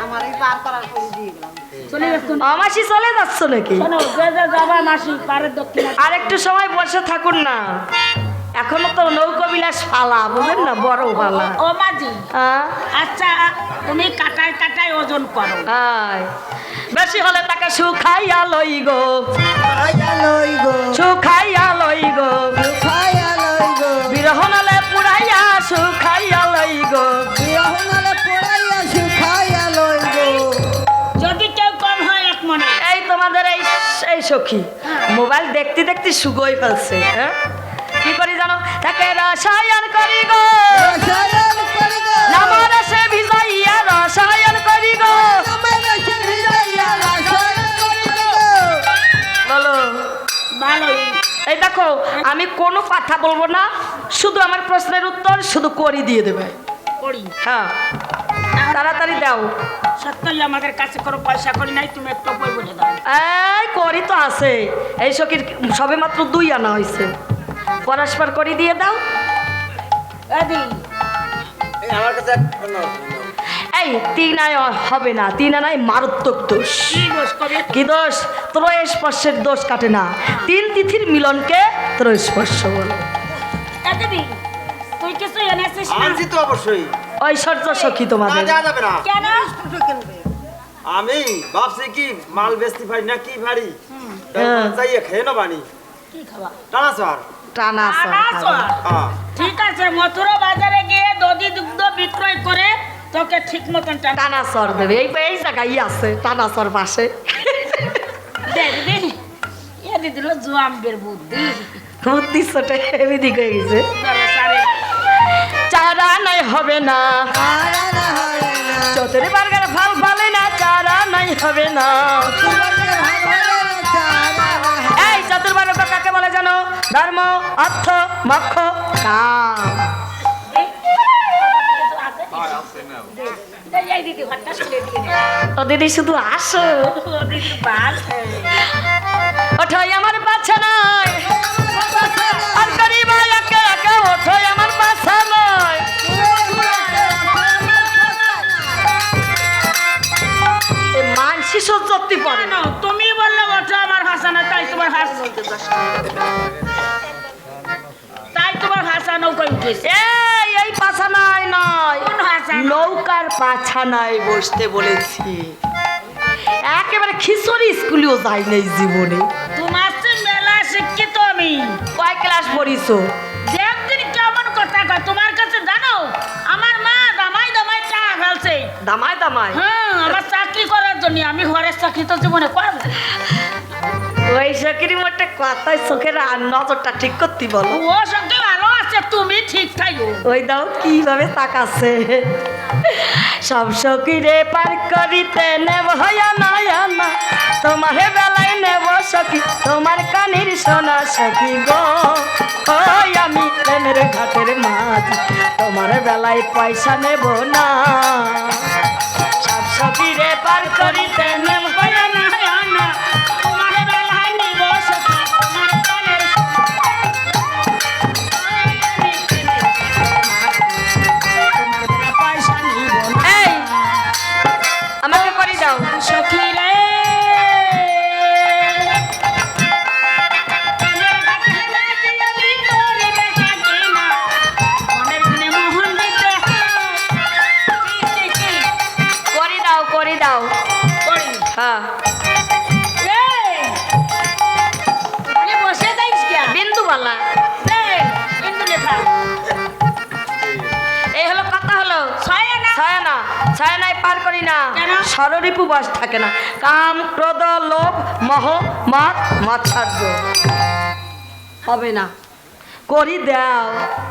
চলে গেছো না? মাসি চলে যাচ্ছ নাকি? শোনো, যে যে যাবা মাসি পারের দক্ষিণে। আর একটু সময় বসে থাকুন না, এখনো তো নৌকো বিলাস পালা, বুঝলেন না, বড় পালা। ও মাঝি, হ্যাঁ, আচ্ছা তুমি কাটাই কাটাই ওজন করো। আয়। বেশি হলে তাকে শুখাইয়া লই গো, খাইয়া লই গো, শুখাইয়া লই গো, খাইয়া লই গো, বিরহ নালে পুরাইয়া শুখাইয়া লই গো। বিরহ নালে পোড়াইয়া শুকাইয়া লই গো। যদি কেউ কম হয় 1 মণে। এই তোমাদের এই এই সখী মোবাইল দেখতে দেখতে সুগোই ফেলছে। হ্যাঁ, কি করি জানো? তাকে রসায়ন করি গো, রসায়ন করি গো, নামার সে ভিজাইয়া রসায়ন করি গো। আমার রসে ভিজাইয়া রসায়ন করি গো। বলো। ভালোই। এই দেখো, আমি কোনো কথা বলবো না, শুধু আমার প্রশ্নের উত্তর শুধু করি দিয়ে দেবে। করি। হ্যাঁ, তাড়াতাড়ি দাও। সত্যই আমাদের কাছে কোনো পয়সা করি নাই, তুমি একটু বই বলে দাও। এই করি তো আছে, এই সখীর সবে মাত্র 2 আনা হয়েছে, পরস্পর করি দিয়ে দাও। এদি এই আমার কাছে এই 3 আনায় হবে না, 3 আনায় মারাত্মক দোষ। কি দোষ করি? কি দোষ? ত্রয়োস্পর্শের দোষ কাটে না, 3 তিথির মিলনকে ত্রয়োস্পর্শ বলে। এদি তুই কিছু এনেছিস না? আনছি তো অবশ্যই, ঐশ্বর্য সখী না তোমাদের। দেওয়া যাবে না। কেন? আমি ভাবছি কি মাল বেচতে পারি না কি পারি, হ্যাঁ। যাইয়ে খেয়ে নেবানি কি খাবা? টানা চার। টানা সর আনাস খাবে। আর। হ্যাঁ, ঠিক আছে, মথুরা বাজারে গিয়ে দধি দুগ্ধ বিক্রয় করে তোকে ঠিক মতন টাকা টানা সর দেবে, এই এই জায়গায় আছে টানা সর পাশে। দে দিদি। এ দিদিল জোয়াম্বের বুদ্ধি। বুদ্ধি ছোটে এদিক হয়ে গেছে। চলো সারে। 4 আনায় হবে না, আর না হবে না, চতুরে বার্গার ফল ফলে না, 4 আনায় হবে না। তোমাকে হবে না, চারা না হবে। এই চতুর্বর্গ কাকে বলে জানো? ধর্ম, অর্থ, মোক্ষ, কাম। এই দিদি হঠাৎ করে দিয়ে দে। ও দিদি শুধু আসো, ও দিদি বাল। ওঠাই আমার পাচ্ছে নাই, আর করিবা একে একে শিশু চত্তি পড়ে কেন তুমি বললে ওঠো আমার হাসানা, তাই তোমার হাসা নৌকায় উঠেছে। এই পাছানায় নয়, কোন হাসানা? নৌকার পাছানায় বসতে বলেছি। একেবারে খিচুড়ি স্কুলেও যাই নাই জীবনে। তোমার চেয়ে মেলা শিক্ষিত আমি। কয় ক্লাস পড়িছো? দেখদিন কেমন কথা কয় তোমার কাছে, জানো আমার মা দামাই দামাই টাকা ফেলছে। দামায় দামায়? হ্যাঁ, আমার চাকরি করার জন্য। আমি ঘরের চাকরি তো জীবনে করবো। ওই চাকরি মোটে কথায় চোখের আর নজরটা ঠিক করতে বলো। ও সঙ্গে ভালো আছে, তুমি ঠিক থাকো। ওই দাও কিভাবে তাকাচ্ছে। সব সখীরে পার করিতে নেব না, তোমার বেলায় নেব সখী, তোমার কানির সোনা সখী গো। ওই আমি প্রেমের ঘাটের মাঝ, তোমার বেলায় পয়সা নেব না। সব সখীরে পার করিতে নেব না, তোমার বেলায় নিব সখী, তোমার কানের পয়সা নিব না। এই আমাকে করে দাও। সখী রে, করে দাও হ্যাঁ। বসে যাইস কে? বিন্দুবালা কিন্তু লেখা এই হলো কথা হলো। ছয়না। ছয়নায় পার করি না, কেন? ষড়রিপু বাস থাকে না। কাম ক্রোধ লোভ মোহ মদ মাৎসর্য হবে না। করি দাও।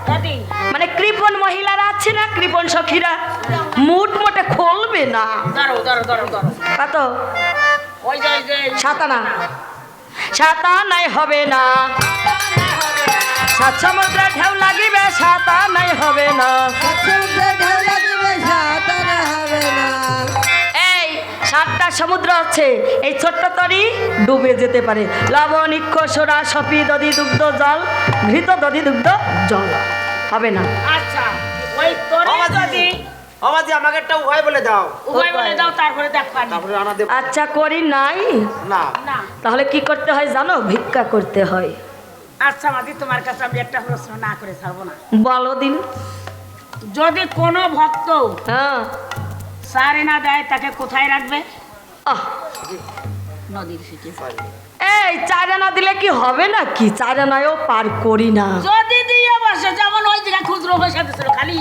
দাদি মানে কৃপণ মহিলারা আছে না, কৃপণ সখীরা মুট মোটে খুলবে না। ধরো ধরো ধরো ধরো কত? ওই যে সাতা নাই হবে না, সাত সমুদ্রে ঢেউ লাগিবে, সাতা নাই হবে না। সমুদ্রে ঢেউ লাগিবে, সাঁতার হবে না। এই 7টা সমুদ্র আছে, এই ছোট্ট তরি ডুবে যেতে পারে। লবণ ইক্ষ সোরা সপি দধি দুগ্ধ জল, ঘৃত দধি দুগ্ধ জল হবে না। আচ্ছা ওই তোরে যদি আমাজি আমাকে একটা উপায় বলে দাও। উভয় বলে দাও, তারপরে দেখ পানি। তারপরে রান্না দেব আচ্ছা করি নাই, না। না তাহলে কি করতে হয় জানো? ভিক্ষা করতে হয়। আচ্ছা মাদি, তোমার কাছে আমি একটা প্রশ্ন না করে ছাড়বো না। বলো দিন। যদি কোনো ভক্ত হ্যাঁ সারে না দেয়, তাকে কোথায় রাখবে? আহ, নদীর সিটি। এই চারানা দিলে কি হবে না? কি চারানায়ও পার করি না। যদি দিয়ে বসে, যেমন ওই জায়গা খুচরো পয়সা দিছিল খালি।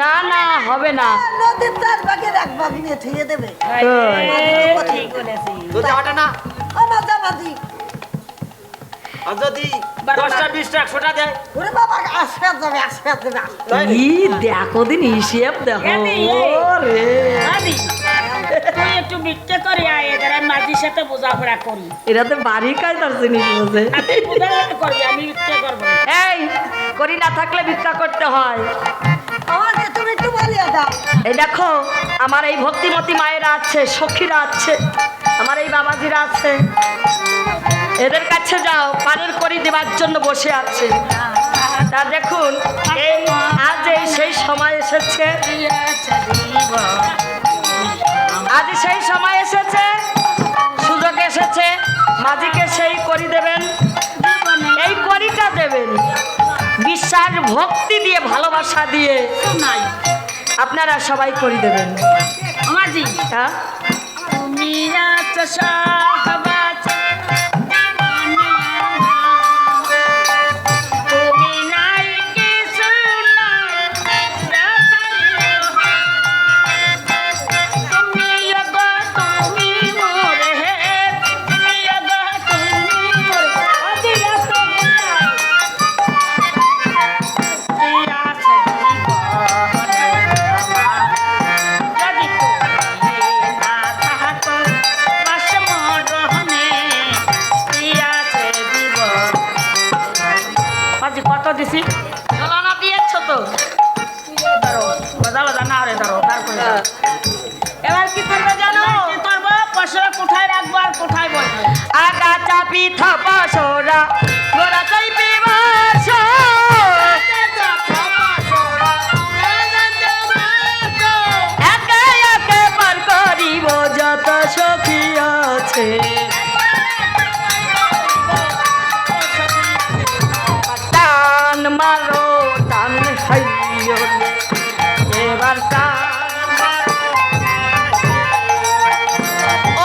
না না হবে না। নদীর তার বাকি রাখবা, নিয়ে থুয়ে দেবে। ঠিক বলেছি। যদি হাঁটা না, আমার জামাতি আর যদি 10টা 20টা 100টা দেয়, ওরে বাবা, আসবে যাবে, আসবে যাবে। তাই নাকি? ই দেখো দিন হিসেব দেখো। এদি, এই। ওরে মাদি, তুই একটু ভিক্ষা করে আয়, এদের আমি মাঝির সাথে বোঝাপড়া করি। এরা তো বাড়ি কায়দার জিনিস বোঝে। আর তুই বোঝাপড়া করবি, আমি ভিক্ষা করবো না। এই করি না থাকলে ভিক্ষা করতে হয়। আমাকে তুমি একটু বলিয়ে দাও। এই দেখো আমার এই ভক্তিমতী মায়েরা আছে, সখীরা আছে, আমার এই বাবাজিরা আছে, এদের কাছে যাও, পারের করি দেবার জন্য বসে আছে। তা দেখুন এই আজ এই সেই সময় এসেছে, আজ সেই সময় এসেছে, সুযোগ এসেছে, মাঝিকে সেই করি দেবেন। এই করিটা দেবেন বিশ্বাস ভক্তি দিয়ে, ভালোবাসা দিয়ে নাই আপনারা সবাই করি দেবেন। মাঝি, হ্যাঁ তুমি আছো সহবাস, তুমি নাই কিছু নাই, তুমি গো তুমি মোরে, তুমি গো তুমি মোরে, অদিলাস কত দিছি? ঝোলানা দিয়েছ তো? ধরো বাজালো জানা রে, ধরো বার করে দাও। এবার কি করবে জানো? কি করবো? পয়সা কোথায় রাখবো আর কোথায় বসবো? আগা চাপি থাপা সোরা গোরা চাইপি বাসা, একে একে পার করিব যত সখী আছে টান মারো টান হাইও রে, এবার টান মারো।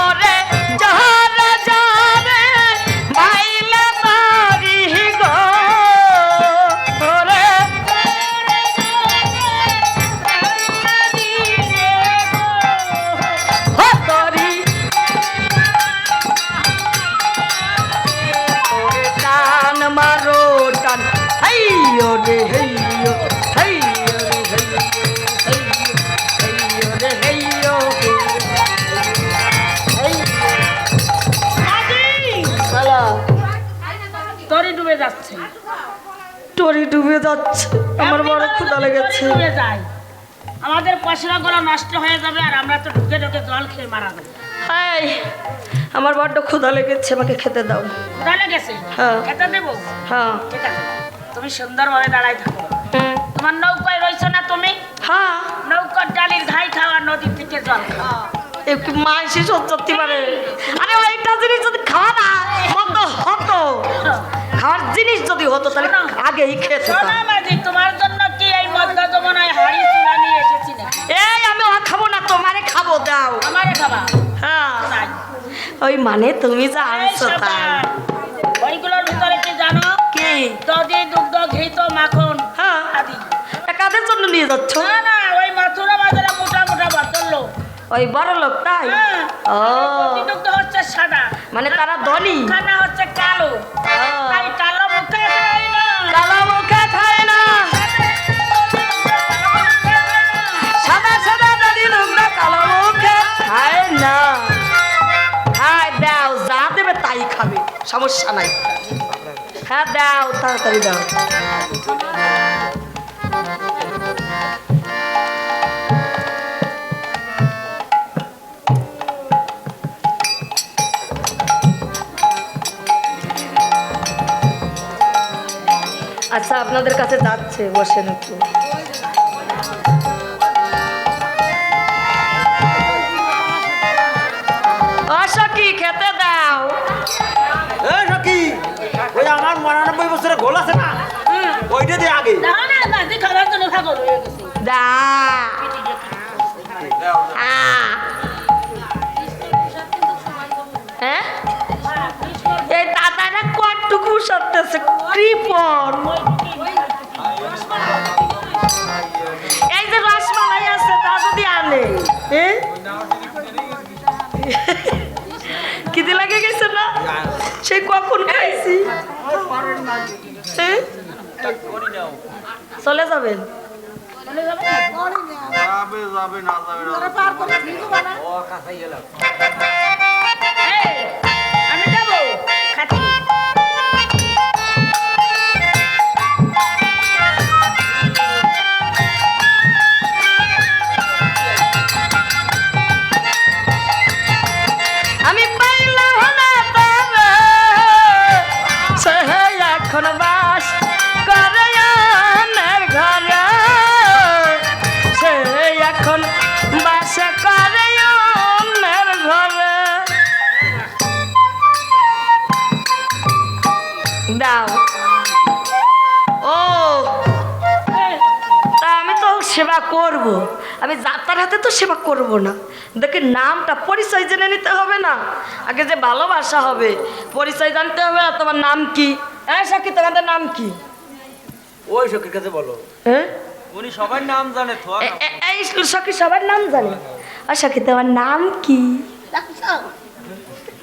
ওরে যাহারা যাবে ভাইলা বাড়ি গো, ওরে হতরি ওরে টান মারো টান হাইও রে হাইও হাইও রে হাইও হাইও রে হাইও হ্যালো তরি ডুবে যাচ্ছে, টরি ডুবে যাচ্ছে, আমার বড় ক্ষুধা লেগেছে। তরি ডুবে যায়, আমাদের পয়সাগুলো নষ্ট হয়ে যাবে আর আমরা তো ঢুকে ঢুকে জল খেয়ে মারা যাবো। হাই আমার বড্ড ক্ষুধা লেগেছে, আমাকে খেতে দাও। তাহলে গেছে হ্যাঁ। খেতে দেবো, হ্যাঁ ঠিক আছে তুমি সুন্দরভাবে দাঁড়াই থাকো। তোমার নৌকায় রয়েছো না তুমি, হ্যাঁ নৌকার ডালির ঘাই খাওয়া, নদীর থেকে জল খাওয়া। একটু মাংসি সহ্য করতে পারে। আরে ওইটা জিনিস যদি খাওয়া না বন্ধ হতো, খাওয়ার জিনিস যদি হতো তাহলে আগেই খেতে সোনা বাজি, তোমার জন্য কি এই মধ্য যমুনায় হাড়ি চূড়া নিয়ে এসেছি না? এই আমি ও খাবো না, তোমারে খাবো, দাও। আমারে খাবা হ্যাঁ নাই। ওই মানে তুমি যা এই আনছো শাবাশ। তাই। ওইগুলোর ভিতরে কি জানো? কি? দধি, দুগ্ধ, ঘি তো মাখন হ্যাঁ আদি। তা কাদের জন্য নিয়ে যাচ্ছ? না না, ওই মাথুরা বাজারে মোটা মোটা বোতল লোক। ওই বড় লোক তাই? হ্যাঁ। ও দধি, দুগ্ধ হচ্ছে সাদা, মানে তারা ধনী। খানা হচ্ছে কালো। ও, তাই কালো মুখে খাই না। কালো মুখে খায় না, সাদা সাদা দাদি লোকরা কালো মুখে খায় না। হ্যাঁ দাও, যা দেবে তাই খাবে, সমস্যা নাই। হ্যাঁ দাও, তাড়াতাড়ি দাও। আচ্ছা আপনাদের কাছে যাচ্ছে, বসেন একটু। অসকি খেতে দাও। এই সখী, ওই আমার 99 বছরের গোল আছে না, ওইটা দিয়ে আগে। না না, বাজি খাবার জন্য পাগল হয়ে গেছে। দা হ্যাঁ এই দাদারা কতটুকু সরতেছে কৃপণ। এই যে রসমালাই আছে তা যদি আনে, খিদে লাগে গেছে না, সেই কখন খাইছি। চলে যাবেন? এই, আমি যাবো খাতি। আমি পাইলাম না তবে সে এখন বাস করে আমার ঘরে, সে এখন বাস করে আমার ঘরে। দাও। ও তা আমি তো সেবা করব, আমি যাত্রার হাতে তো সেবা করব না। দেখে নামটা পরিচয় জেনে নিতে হবে না, আগে যে ভালোবাসা হবে পরিচয় জানতে হবে। আর তোমার নাম কি? হ্যাঁ সাক্ষী, তোমাদের নাম কি? ওই সখীর কাছে বলো, হ্যাঁ উনি সবার নাম জানে তো। এই সাক্ষী সবার নাম জানে। আর সাক্ষী তোমার নাম কি?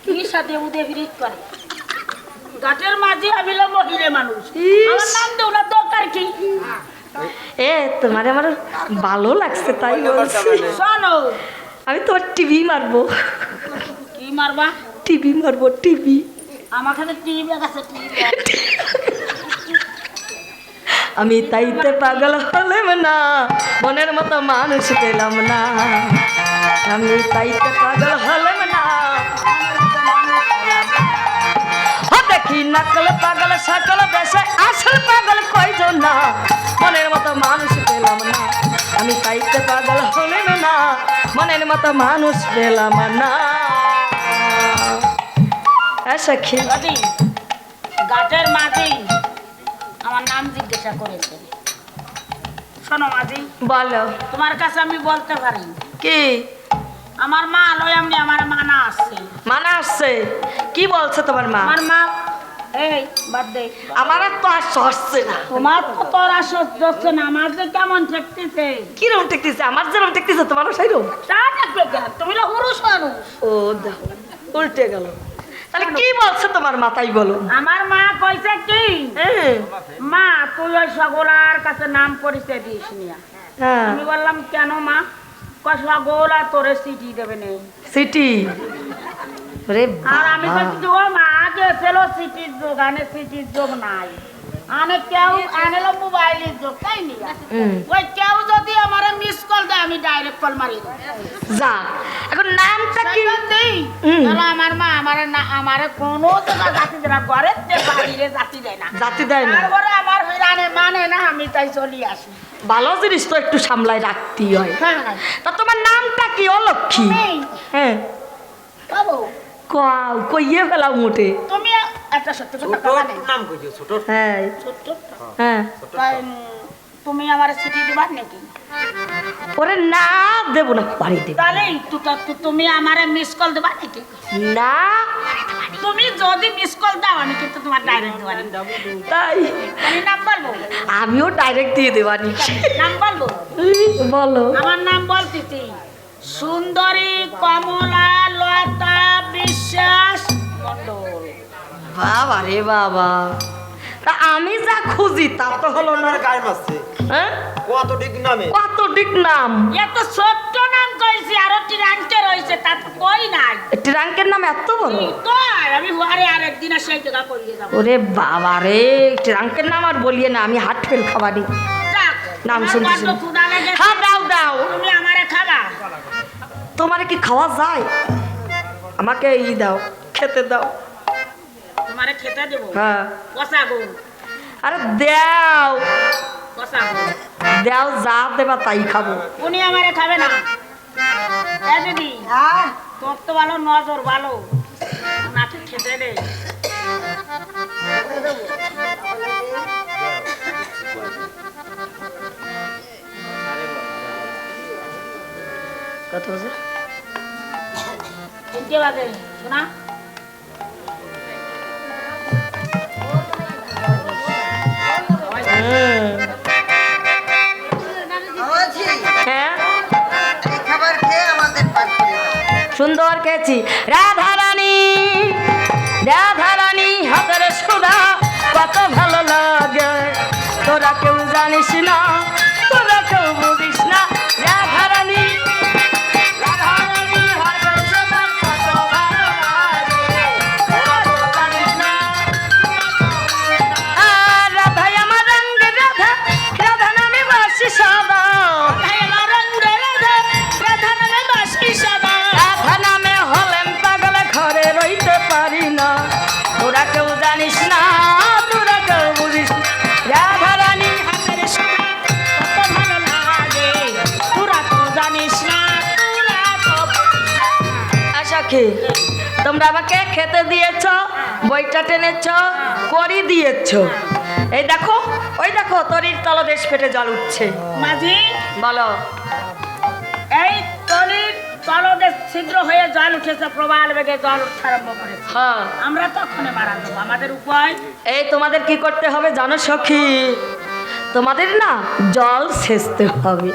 কি সাথে উদে বিরিত করে ঘাটের মাঝে আমি মহিলা মানুষ, ইস। আমার নাম দেও না, দরকার কি? এ তোমার আমার ভালো লাগছে তাই বলছি। শোনো, আমি তোমার টিভি মারবো, কি মারবা? টিভি মারবো, টিভি। আমার কাছে টিভি আছে, টিভি। আমি তাইতে পাগল হলাম না, মনের মতো মানুষ পেলাম না। আমি তাইতে পাগল হলাম না, দেখি নকল পাগল সকল দেশে, আসল পাগল কয়জন না, মনের মতো মানুষ পেলাম না। আমি তাইতে পাগল হলাম না, মনের মতো মানুষ পেলাম না। হ্যাঁ সখী যদি গাটের মাঝি আমার নাম জিজ্ঞাসা করেছে, শোনো মাঝি, বলো তোমার কাছে আমি বলতে পারি, কি আমার মা লয় এমনি আমার মানা আসছে। মানা আসছে? কি বলছে তোমার মা? আমার মা এই বাদ দে, আমার আর তো আর হচ্ছে না। তোমার তো তোর আসর হচ্ছে না, আমার যে কেমন ঠেকতেছে। কিরম ঠেকতেছে? আমার যেরকম ঠেকতেছে তোমারও সেইরকম। তা দেখবে কেন, তুমি তো হুরুষ মানুষ। ও দেখো উল্টে গেল। তাহলে কি বলছে তোমার মাতাই বলো? আমার মা কইছে কি, হ্যাঁ মা তুই ওই সকলার কাছে নাম পরিচয় দিস নিয়া। হ্যাঁ আমি বললাম কেন মা? কয় সকলা তোরে চিঠি দেবে নেই। সিটি রে আর আমি বলছি ও মা আগে ছিল সিটির যোগ, আনে সিটির যোগ নাই, আনে কেউ আনেলো মোবাইলের যোগ, তাই নি? ওই কেউ যদি আমার মিস কল দেয় আমি ডাইরেক্ট কল মারি দেব। যা এখন নামটা কি? তাহলে আমার মা আমারে কোনো জায়গা জাতি দেয় না, ঘরের যে বাইরে জাতি দেয় না, জাতি দেয় না? তারপরে আমার হইরানে মানে না, আমি তাই চলি আসি। ভালো জিনিস তো একটু সামলাই রাখতেই হয়। হ্যাঁ তা তোমার নামটা কি অলক্ষী? তুমি হ্যাঁ বাবু, কাও কইয়ে ফেলাও মোটে। তুমি একটা সত্যি কথা ছোট কবা নেই। নাম কইছো ছোট হ্যাঁ ছোট্ট হ্যাঁ তাই, তুমি আমার চিঠি দিবার নাকি? ওরে না দেব না, বাড়ি দেব তাহলে তুমি আমারে মিস কল দেবা নাকি? না। তুমি যদি মিস কল দাও আমি কিন্তু তোমার ডাইরেক্ট দেবানি। তাই আমি নাম বলবো? আমিও ডাইরেক্ট দিয়ে দেবানি। নাম বলবো? বলো। আমার নাম বলতেছি সুন্দরী কমলা লতা বিশ্বাস মণ্ডল। বাবা রে বাবা, তা আমি যা খুঁজি তা তো হলো না। গায়ে মারছে হ্যাঁ কত ঠিক নামে কত ডিক নাম। এত ছোট্ট নাম কইছি, আরো টিরাঙ্কে রয়েছে, তা তো কই নাই। ট্রাঙ্কের নাম এত বড়? তো আমি হুয়ারে আরেকদিন সেই জায়গা করিয়ে যাবো। ওরে বাবা রে, ট্রাঙ্কের নাম আর বলিয়ে না, আমি হাট ফেল খাবারই যাক, নাম আমার শুনছি। বড্ড ক্ষুধা লেগেছে। হ্যাঁ দাও দাও। তুমি আমারে খাবা? তোমারে কি খাওয়া যায়? আমাকে ই দাও, খেতে দাও। তোমারে খেতে দেবো? হ্যাঁ কষা গো, আরে দাও কষা গো। দাও, যা দেবা তাই খাবো। উনি আমারে খাবে না। এ দিদি, তোর তো ভালো নজর ভালো, নাকি খেতে দে। কত বাজে? 3টে বাজে, শোনা। মামাজি, হ্যাঁ এই খাবার খেয়ে আমাদের পাঠ করে দাও। সুন্দর খেয়েছি। রাধারানী রাধারানী হাতের সুধা কত ভালো লাগে, তোরা কেউ জানিস না, তোরা কেউ বুঝিস না। রাধারানী রাধারানী হাতের সুধা কত ভালো লাগে, তোরা কেউ জানিস না। আর রাধাই আমার রঙে রাধা, রাধা নামে বাসি সদা। রাধা নামে হলেন পাগল, ঘরে রইতে পারি না, তোরা কেউ জানিস না, তোরা কেউ বুঝিস না। রাধা রানী হাতের সোনা কত ভালো লাগে, তোরা তো জানিস না, তোরা তো আশা কি তোমরা আমাকে খেতে দিয়েছ, বইটা টেনেছ, করি দিয়েছ। এই দেখো, ওই দেখো তরির তলদেশ ফেটে জল উঠছে। মাঝি, বলো। এই তলির তলদেশ ছিদ্র হয়ে জল উঠেছে, প্রবাল বেগে জল উঠতে আরম্ভ করেছে। হ্যাঁ আমরা তখন মারা দেবো, আমাদের উপায় এই তোমাদের কি করতে হবে জানো সখী? তোমাদের না জল সেচতে হবে।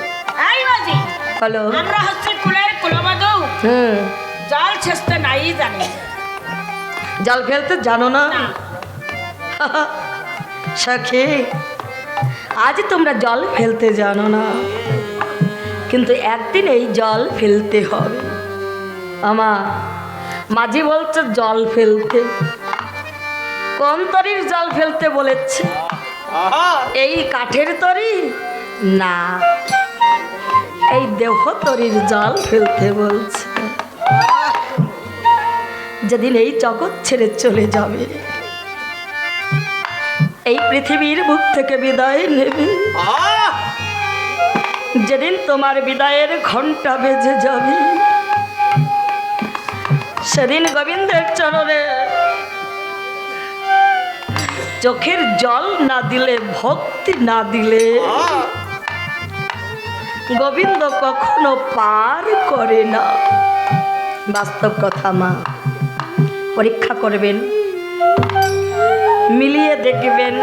এই মাঝি, বলো। আমরা হচ্ছে কুলের কুলবাদু, জল ছেঁচতে নাই জানি জল ফেলতে জানো না? না। সখী আজ তোমরা জল ফেলতে জানো না, কিন্তু একদিন এই জল ফেলতে হবে। আমার মাঝি বলছে জল ফেলতে, কোন তরির জল ফেলতে বলেছে? এই কাঠের তরি না, এই দেহ তরির জল ফেলতে বলছে। যেদিন এই জগৎ ছেড়ে চলে যাবে, এই পৃথিবীর বুক থেকে বিদায় নেবে, যেদিন তোমার বিদায়ের ঘন্টা বেজে যাবে, সেদিন গোবিন্দের চরণে চোখের জল না দিলে, ভক্তি না দিলে গোবিন্দ কখনো পার করে না। বাস্তব কথা মা, পরীক্ষা করবেন, মিলিয়ে দেখবেন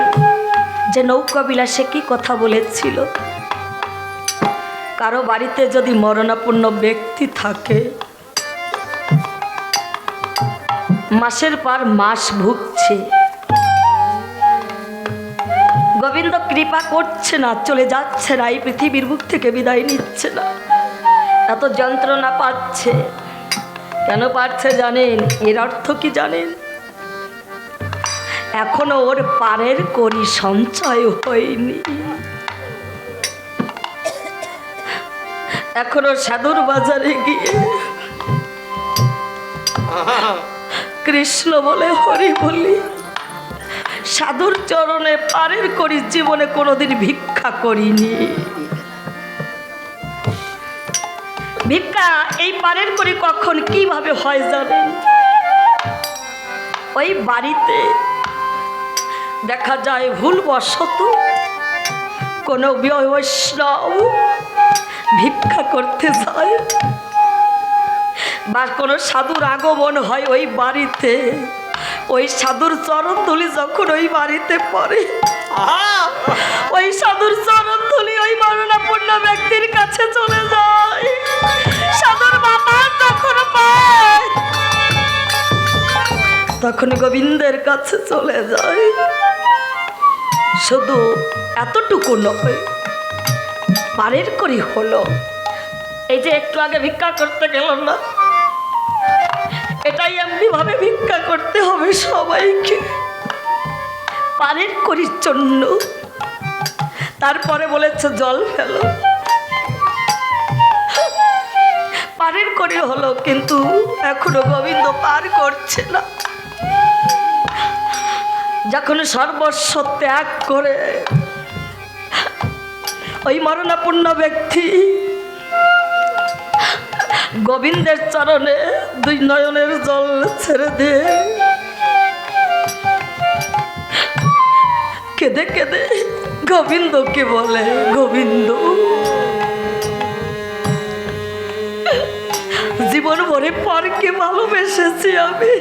যে নৌকা বিলাসে কি কথা বলেছিল। কারো বাড়িতে যদি মরণাপন্ন ব্যক্তি থাকে, মাসের পর মাস ভুগছে, গোবিন্দ কৃপা করছে না, চলে যাচ্ছে না, এই পৃথিবীর বুক থেকে বিদায় নিচ্ছে না, এত যন্ত্রণা পাচ্ছে। কেন পাচ্ছে জানেন? এর অর্থ কি জানেন? এখনো ওর পারের করি সঞ্চয় হয়নি, এখনো সাধুর বাজারে গিয়ে কৃষ্ণ বলে হরি বলি, সাধুর চরণে পারের করি জীবনে কোনোদিন ভিক্ষা করিনি। ভিক্ষা এই পারের করি কখন কিভাবে হয় জানেন? ওই বাড়িতে দেখা যায় ভুলবশত কোনো বৈষ্ণব ভিক্ষা করতে যায় বা কোনো সাধুর আগমন হয় ওই বাড়িতে, ওই সাধুর চরণ ধুলি যখন ওই বাড়িতে পড়ে, ওই সাধুর চরণ ধুলি ওই মরণাপন্ন ব্যক্তির কাছে চলে যায়। সাধুর বাবা তখন পায়, তখন গোবিন্দের কাছে চলে যায়। শুধু এতটুকু নয়, পারের করি হলো, এই যে একটু আগে ভিক্ষা করতে গেলাম না, এটাই এমনি ভাবে ভিক্ষা করতে হবে সবাইকে পারের করির জন্য। তারপরে বলেছে জল ফেলো, পারের করি হলো, কিন্তু এখনো গোবিন্দ পার করছে না। যখন সর্বস্ব ত্যাগ করে ওই মরণাপন্ন ব্যক্তি গোবিন্দের চরণে দুই নয়নের জল ছেড়ে দিয়ে কেঁদে কেঁদে গোবিন্দকে বলে, গোবিন্দ জীবন ভরে পরকে ভালোবেসেছি আমি,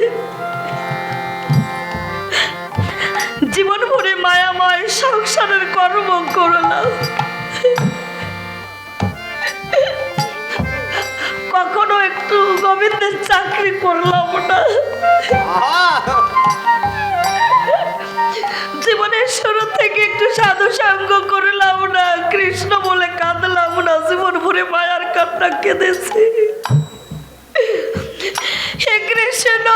জীবন ভরে মায়াময় সংসারের কর্ম করলাম, কখনো একটু গোবিন্দের চাকরি করলাম না, জীবনের শুরু থেকে একটু সাধু সঙ্গ করলাম না, কৃষ্ণ বলে কাঁদলাম না, জীবন ভরে মায়ার কান্না কেঁদেছি। হে কৃষ্ণ,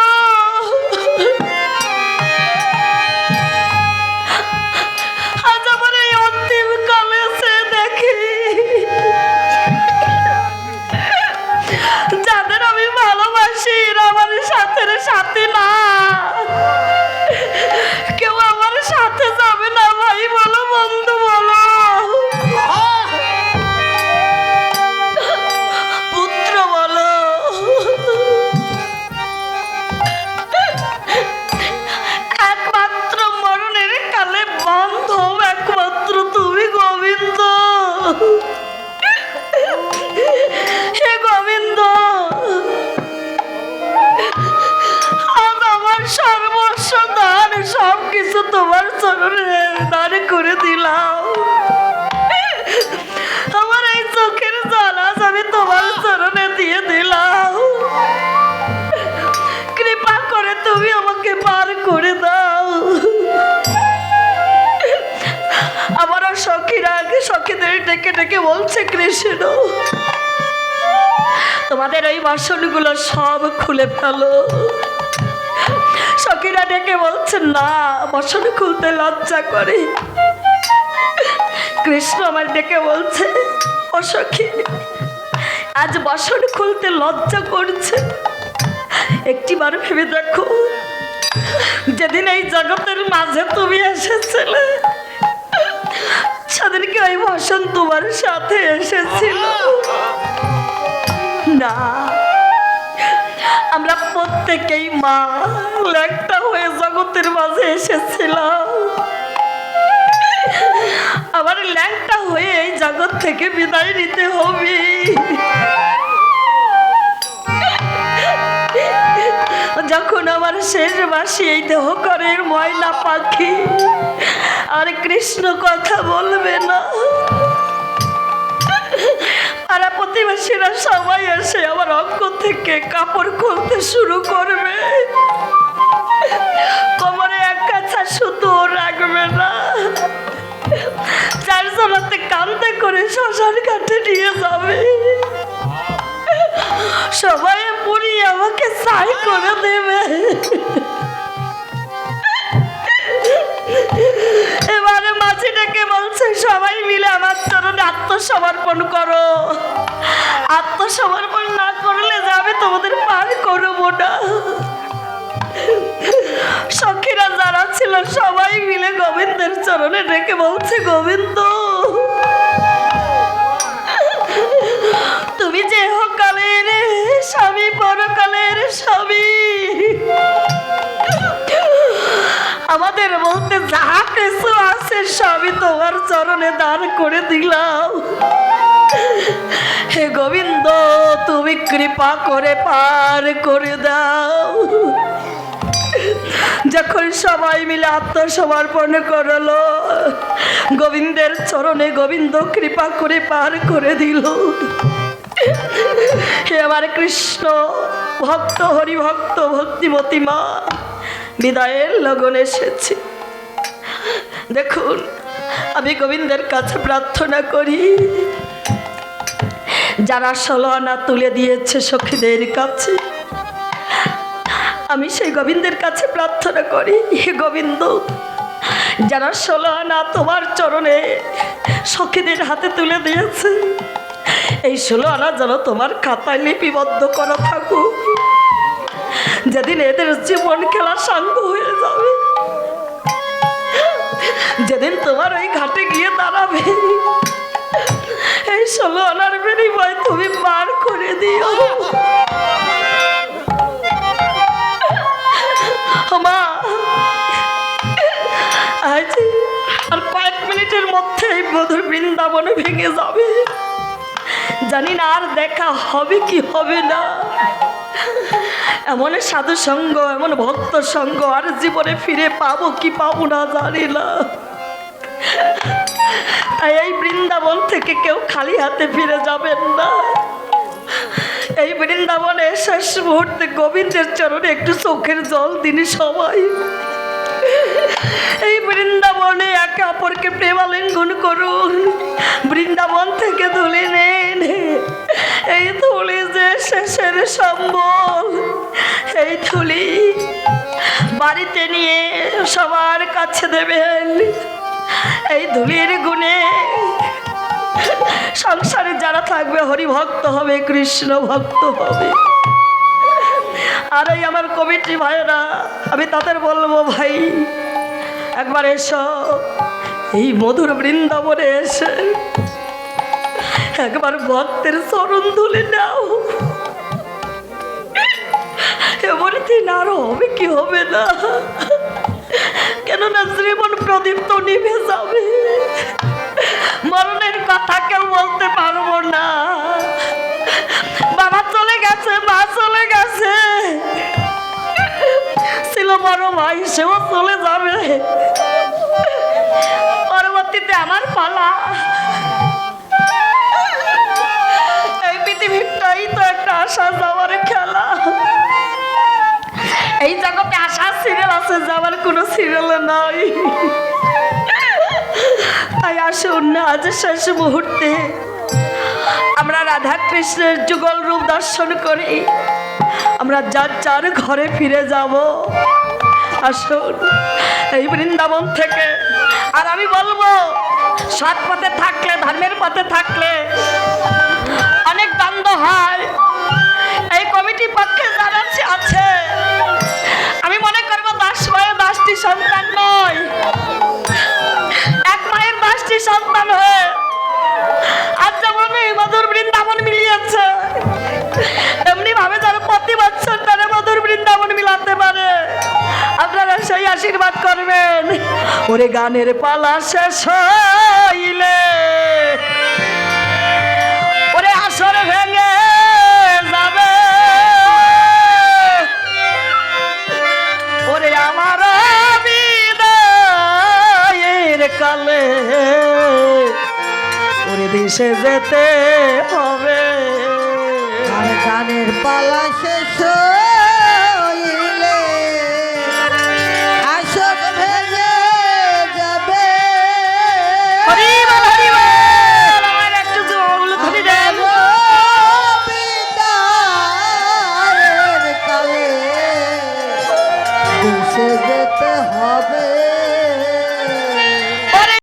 আজ আমার এই অন্তিম কালে সে দেখি যাদের আমি ভালোবাসি আমার সাথের সাথে না, কেউ আমার সাথে যাবে না। ভাই বলো, বন্ধু বলো, পুত্র বলো, একমাত্র মরণের কালে বন্ধ একমাত্র তুমি গোবিন্দ। হে গোবিন্দ, আজ আমার সর্বস্ব দান সব কিছু তোমার চরণে দান করে দিলাম। আমার এই চোখের জল আজ আমি তোমার চরণে দিয়ে দিলাম। কৃপা করে তুমি আমাকে পার করে দাও। আমারও সখীরা সখীদের ডেকে ডেকে বলছে, কৃষ্ণ তোমাদের ওই বাসনগুলো সব খুলে ফেলো। সখীরা ডেকে বলছে, না, বাসন খুলতে লজ্জা করে। কৃষ্ণ আমার ডেকে বলছে, ও সখী, আজ বাসন খুলতে লজ্জা করছে, একটিবার ভেবে দেখো, যেদিন এই জগতের মাঝে তুমি এসেছিলে সেদিনকে ওই বাসন তোমার সাথে এসেছিল না। আমরা প্রত্যেকেই মা ল্যাংটা হয়ে জগতের মাঝে এসেছিলাম। আমার ল্যাংটা হয়ে এই জগৎ থেকে বিদায় নিতে হবে। যখন আমার শেষ বাসি এই দেহ করের ময়না পাখি আর কৃষ্ণ কথা বলবে না, আর প্রতিবেশীরা সবাই এসে আমার অঙ্গ থেকে কাপড় খুলতে শুরু করবে, কোমরে এক কাছা সুতো রাখবে না, চারজনাতে কান্দে করে শ্মশান ঘাটে নিয়ে যাবে, সবাই পুরি আমাকে ছাই করে দেবে। এবারে মাঝিটাকে বলছে সবাই মিলে আমার চরণে আত্মসমর্পণ করো, আত্মসমর্পণ না করলে যাবে তোমাদের পার করবো না। সখীরা যারা ছিল সবাই মিলে গোবিন্দের চরণে ডেকে বলছে, গোবিন্দ তুমি যে হকালের স্বামী পরকালের স্বামী, আমাদের বলতে যাহা কিছু আছে সবই তোমার চরণে দান করে দিলাম। হে গোবিন্দ তুমি কৃপা করে পার করে দাও। যখন সবাই মিলে আত্মসমর্পণ করলো গোবিন্দের চরণে, গোবিন্দ কৃপা করে পার করে দিল। হে আমার কৃষ্ণ ভক্ত হরিভক্ত ভক্তিমতী মা, বিদায়ের লগন এসেছি। দেখুন আমি গোবিন্দের কাছে প্রার্থনা করি, যারা 16 আনা তুলে দিয়েছে সখীদের কাছে, আমি সেই গোবিন্দের কাছে প্রার্থনা করি, হে গোবিন্দ যারা 16 আনা তোমার চরণে সখীদের হাতে তুলে দিয়েছে, এই 16 আনা যেন তোমার খাতায় লিপিবদ্ধ করা থাকুক। যেদিন এদের জীবন খেলা সাঙ্গ হয়ে যাবে, যেদিন তোমার ওই ঘাটে গিয়ে দাঁড়াবে, এই 16 আনার বিনিময় তুমি পার করে দিও। মা আজ আর কয়েক মিনিটের মধ্যে এই মধুর বৃন্দাবনে ভেঙে যাবে, জানি না আর দেখা হবে কি হবে না। এমন সাধু সঙ্গ, এমন ভক্ত সঙ্গ আর জীবনে ফিরে পাবো কি পাবো না জানি না। তাই এই বৃন্দাবন থেকে কেউ খালি হাতে ফিরে যাবেন না। এই বৃন্দাবনে শেষ মুহূর্তে গোবিন্দের চরণে একটু চোখের জল দিন সবাই। এই বৃন্দাবনে একে অপরকে প্রেমালিঙ্গন করুন, বৃন্দাবন থেকে ধুলি নেন। এই ধুলি যে শেষের সম্বল, এই ধুলি বাড়িতে নিয়ে সবার কাছে দেবেন। এই ধুলির গুণে সংসারে যারা থাকবে হরিভক্ত হবে, কৃষ্ণ ভক্ত হবে। আর এই আমার কমিটি ভাইয়েরা, আমি তাদের বলবো, ভাই একবার এসো এই মধুর বৃন্দাবনে এসে একবার ভক্তের চরণ ধুলে নাও। এমন দিন আর হবে কি হবে না, কেননা জীবন প্রদীপ তো নিভে যাবে, মরণের কথা কেউ বলতে পারবো না। বাবা চলে গেছে, মা চলে গেছে, ছিল বড় ভাই সেও চলে যাবে, পরবর্তীতে আমার পালা। এই পৃথিবীটাই তো একটা আসা যাওয়ার খেলা। এই জগতে আসার সিরিয়াল আছে, যাওয়ার কোনো সিরিয়াল নাই। তাই আসুন না আজ শেষ মুহূর্তে আমরা রাধা কৃষ্ণের যুগল রূপ দর্শন করি, আমরা যার যার ঘরে ফিরে যাব। আসুন এই বৃন্দাবন থেকে। আর আমি বলবো, সৎ পথে থাকলে, ধর্মের পথে থাকলে অনেক দ্বন্দ্ব হয়। এই কমিটি পক্ষে যারা আছে, আমি মনে করবো 10 মায়ের 10টি সন্তান নয়, এক মায়ের 10টি সন্তান হয়ে আজ যেমন এই মধুর বৃন্দাবন মিলিয়েছে, এমনি ভাবে যেন প্রতি বছর আশীর্বাদ করবেন। ওরে গানের পালা শেষ হইলে ওরে আসর ভেঙে যাবে, ওরে আমার বিদায়ের কালে ওরে দেশে যেতে হবে। আর গানের পালা শেষ